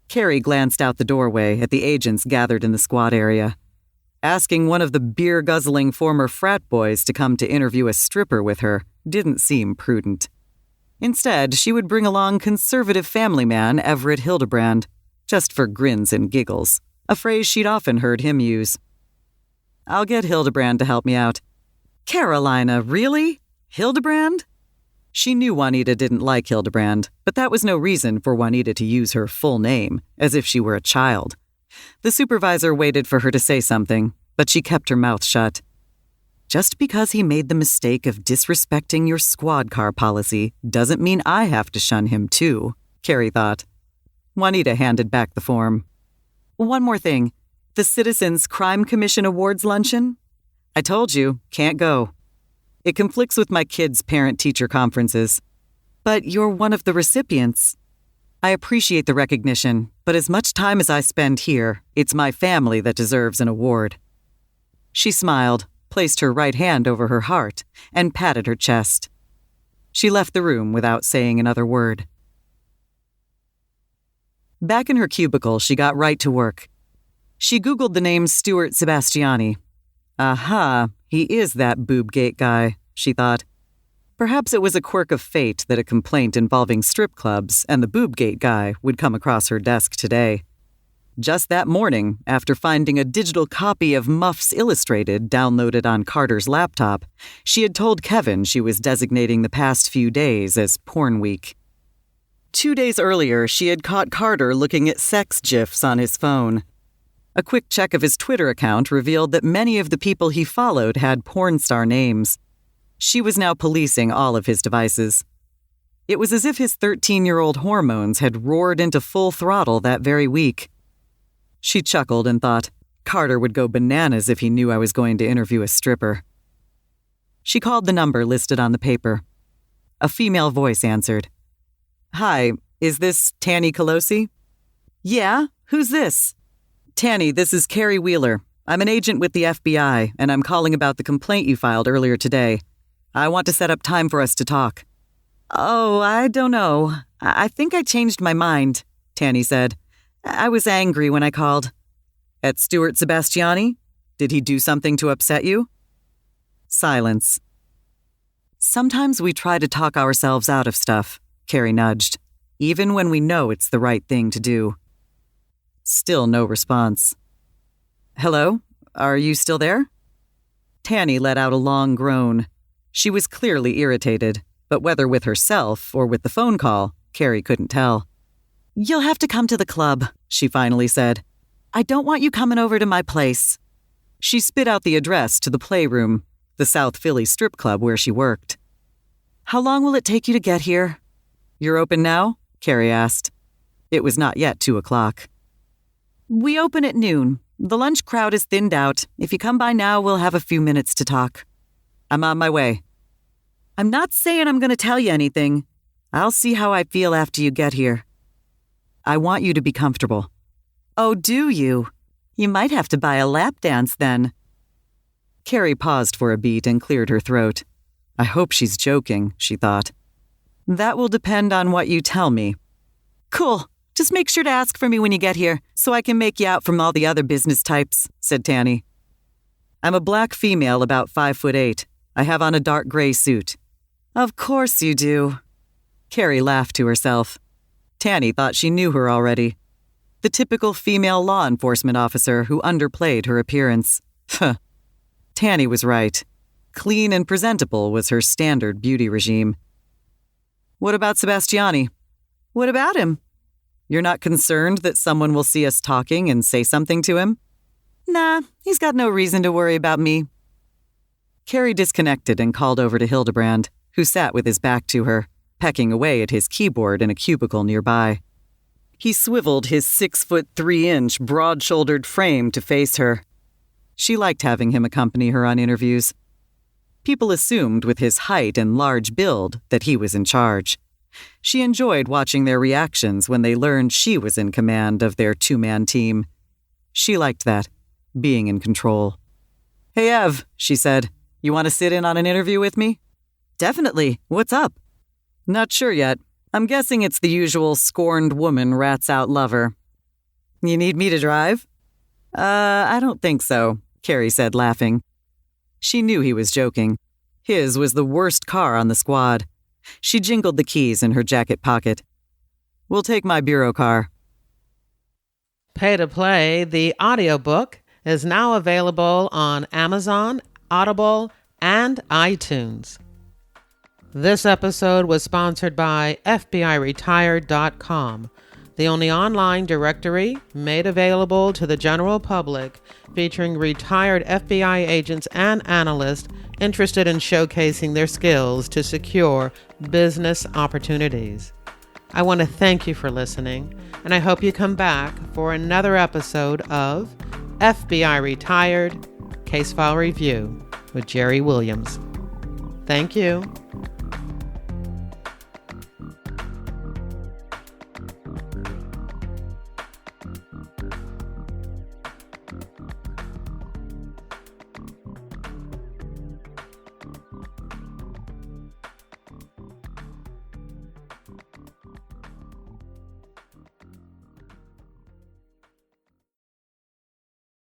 Carrie glanced out the doorway at the agents gathered in the squad area. Asking one of the beer-guzzling former frat boys to come to interview a stripper with her didn't seem prudent. Instead, she would bring along conservative family man Everett Hildebrand, just for grins and giggles, a phrase she'd often heard him use. "I'll get Hildebrand to help me out." "Carolina, really? Hildebrand?" She knew Juanita didn't like Hildebrand, but that was no reason for Juanita to use her full name, as if she were a child. The supervisor waited for her to say something, but she kept her mouth shut. "Just because he made the mistake of disrespecting your squad car policy doesn't mean I have to shun him too," Carrie thought. Juanita handed back the form. "One more thing. The Citizens Crime Commission Awards luncheon? I told you, can't go. It conflicts with my kids' parent-teacher conferences. But you're one of the recipients. I appreciate the recognition, but as much time as I spend here, it's my family that deserves an award." She smiled, placed her right hand over her heart, and patted her chest. She left the room without saying another word. Back in her cubicle, she got right to work. She Googled the name Stuart Sebastiani. Aha, he is that boobgate guy, she thought. Perhaps it was a quirk of fate that a complaint involving strip clubs and the boobgate guy would come across her desk today. Just that morning, after finding a digital copy of Muffs Illustrated downloaded on Carter's laptop, she had told Kevin she was designating the past few days as Porn Week. 2 days earlier, she had caught Carter looking at sex GIFs on his phone. A quick check of his Twitter account revealed that many of the people he followed had porn star names. She was now policing all of his devices. It was as if his 13-year-old hormones had roared into full throttle that very week. She chuckled and thought, Carter would go bananas if he knew I was going to interview a stripper. She called the number listed on the paper. A female voice answered. Hi, is this Tanny Colosi? Yeah, who's this? Tanny, this is Carrie Wheeler. I'm an agent with the FBI, and I'm calling about the complaint you filed earlier today. I want to set up time for us to talk. Oh, I don't know. I think I changed my mind, Tanny said. I was angry when I called. At Stuart Sebastiani? Did he do something to upset you? Silence. Sometimes we try to talk ourselves out of stuff, Carrie nudged, even when we know it's the right thing to do. Still no response. Hello? Are you still there? Tanny let out a long groan. She was clearly irritated, but whether with herself or with the phone call, Carrie couldn't tell. You'll have to come to the club, she finally said. I don't want you coming over to my place. She spit out the address to the Playroom, the South Philly strip club where she worked. How long will it take you to get here? You're open now? Carrie asked. It was not yet 2 o'clock. We open at noon. The lunch crowd is thinned out. If you come by now, we'll have a few minutes to talk. I'm on my way. I'm not saying I'm going to tell you anything. I'll see how I feel after you get here. I want you to be comfortable. Oh, do you? You might have to buy a lap dance then. Carrie paused for a beat and cleared her throat. I hope she's joking, she thought. That will depend on what you tell me. Cool. Just make sure to ask for me when you get here, so I can make you out from all the other business types, said Tanny. I'm a black female about 5'8". I have on a dark gray suit. Of course you do. Carrie laughed to herself. Tanny thought she knew her already. The typical female law enforcement officer who underplayed her appearance. Tanny was right. Clean and presentable was her standard beauty regime. What about Sebastiani? What about him? You're not concerned that someone will see us talking and say something to him? Nah, he's got no reason to worry about me. Carrie disconnected and called over to Hildebrand, who sat with his back to her, pecking away at his keyboard in a cubicle nearby. He swiveled his 6'3" broad-shouldered frame to face her. She liked having him accompany her on interviews. People assumed with his height and large build that he was in charge. She enjoyed watching their reactions when they learned she was in command of their 2-man team. She liked that, being in control. Hey, Ev, she said, you want to sit in on an interview with me? Definitely. What's up? Not sure yet. I'm guessing it's the usual scorned woman rats out lover. You need me to drive? I don't think so, Carrie said, laughing. She knew he was joking. His was the worst car on the squad. She jingled the keys in her jacket pocket. We'll take my bureau car. Pay to Play, the audiobook, is now available on Amazon, Audible, and iTunes. This episode was sponsored by FBIRetired.com, the only online directory made available to the general public featuring retired FBI agents and analysts interested in showcasing their skills to secure business opportunities. I want to thank you for listening, and I hope you come back for another episode of FBI Retired Case File Review with Jerry Williams. Thank you.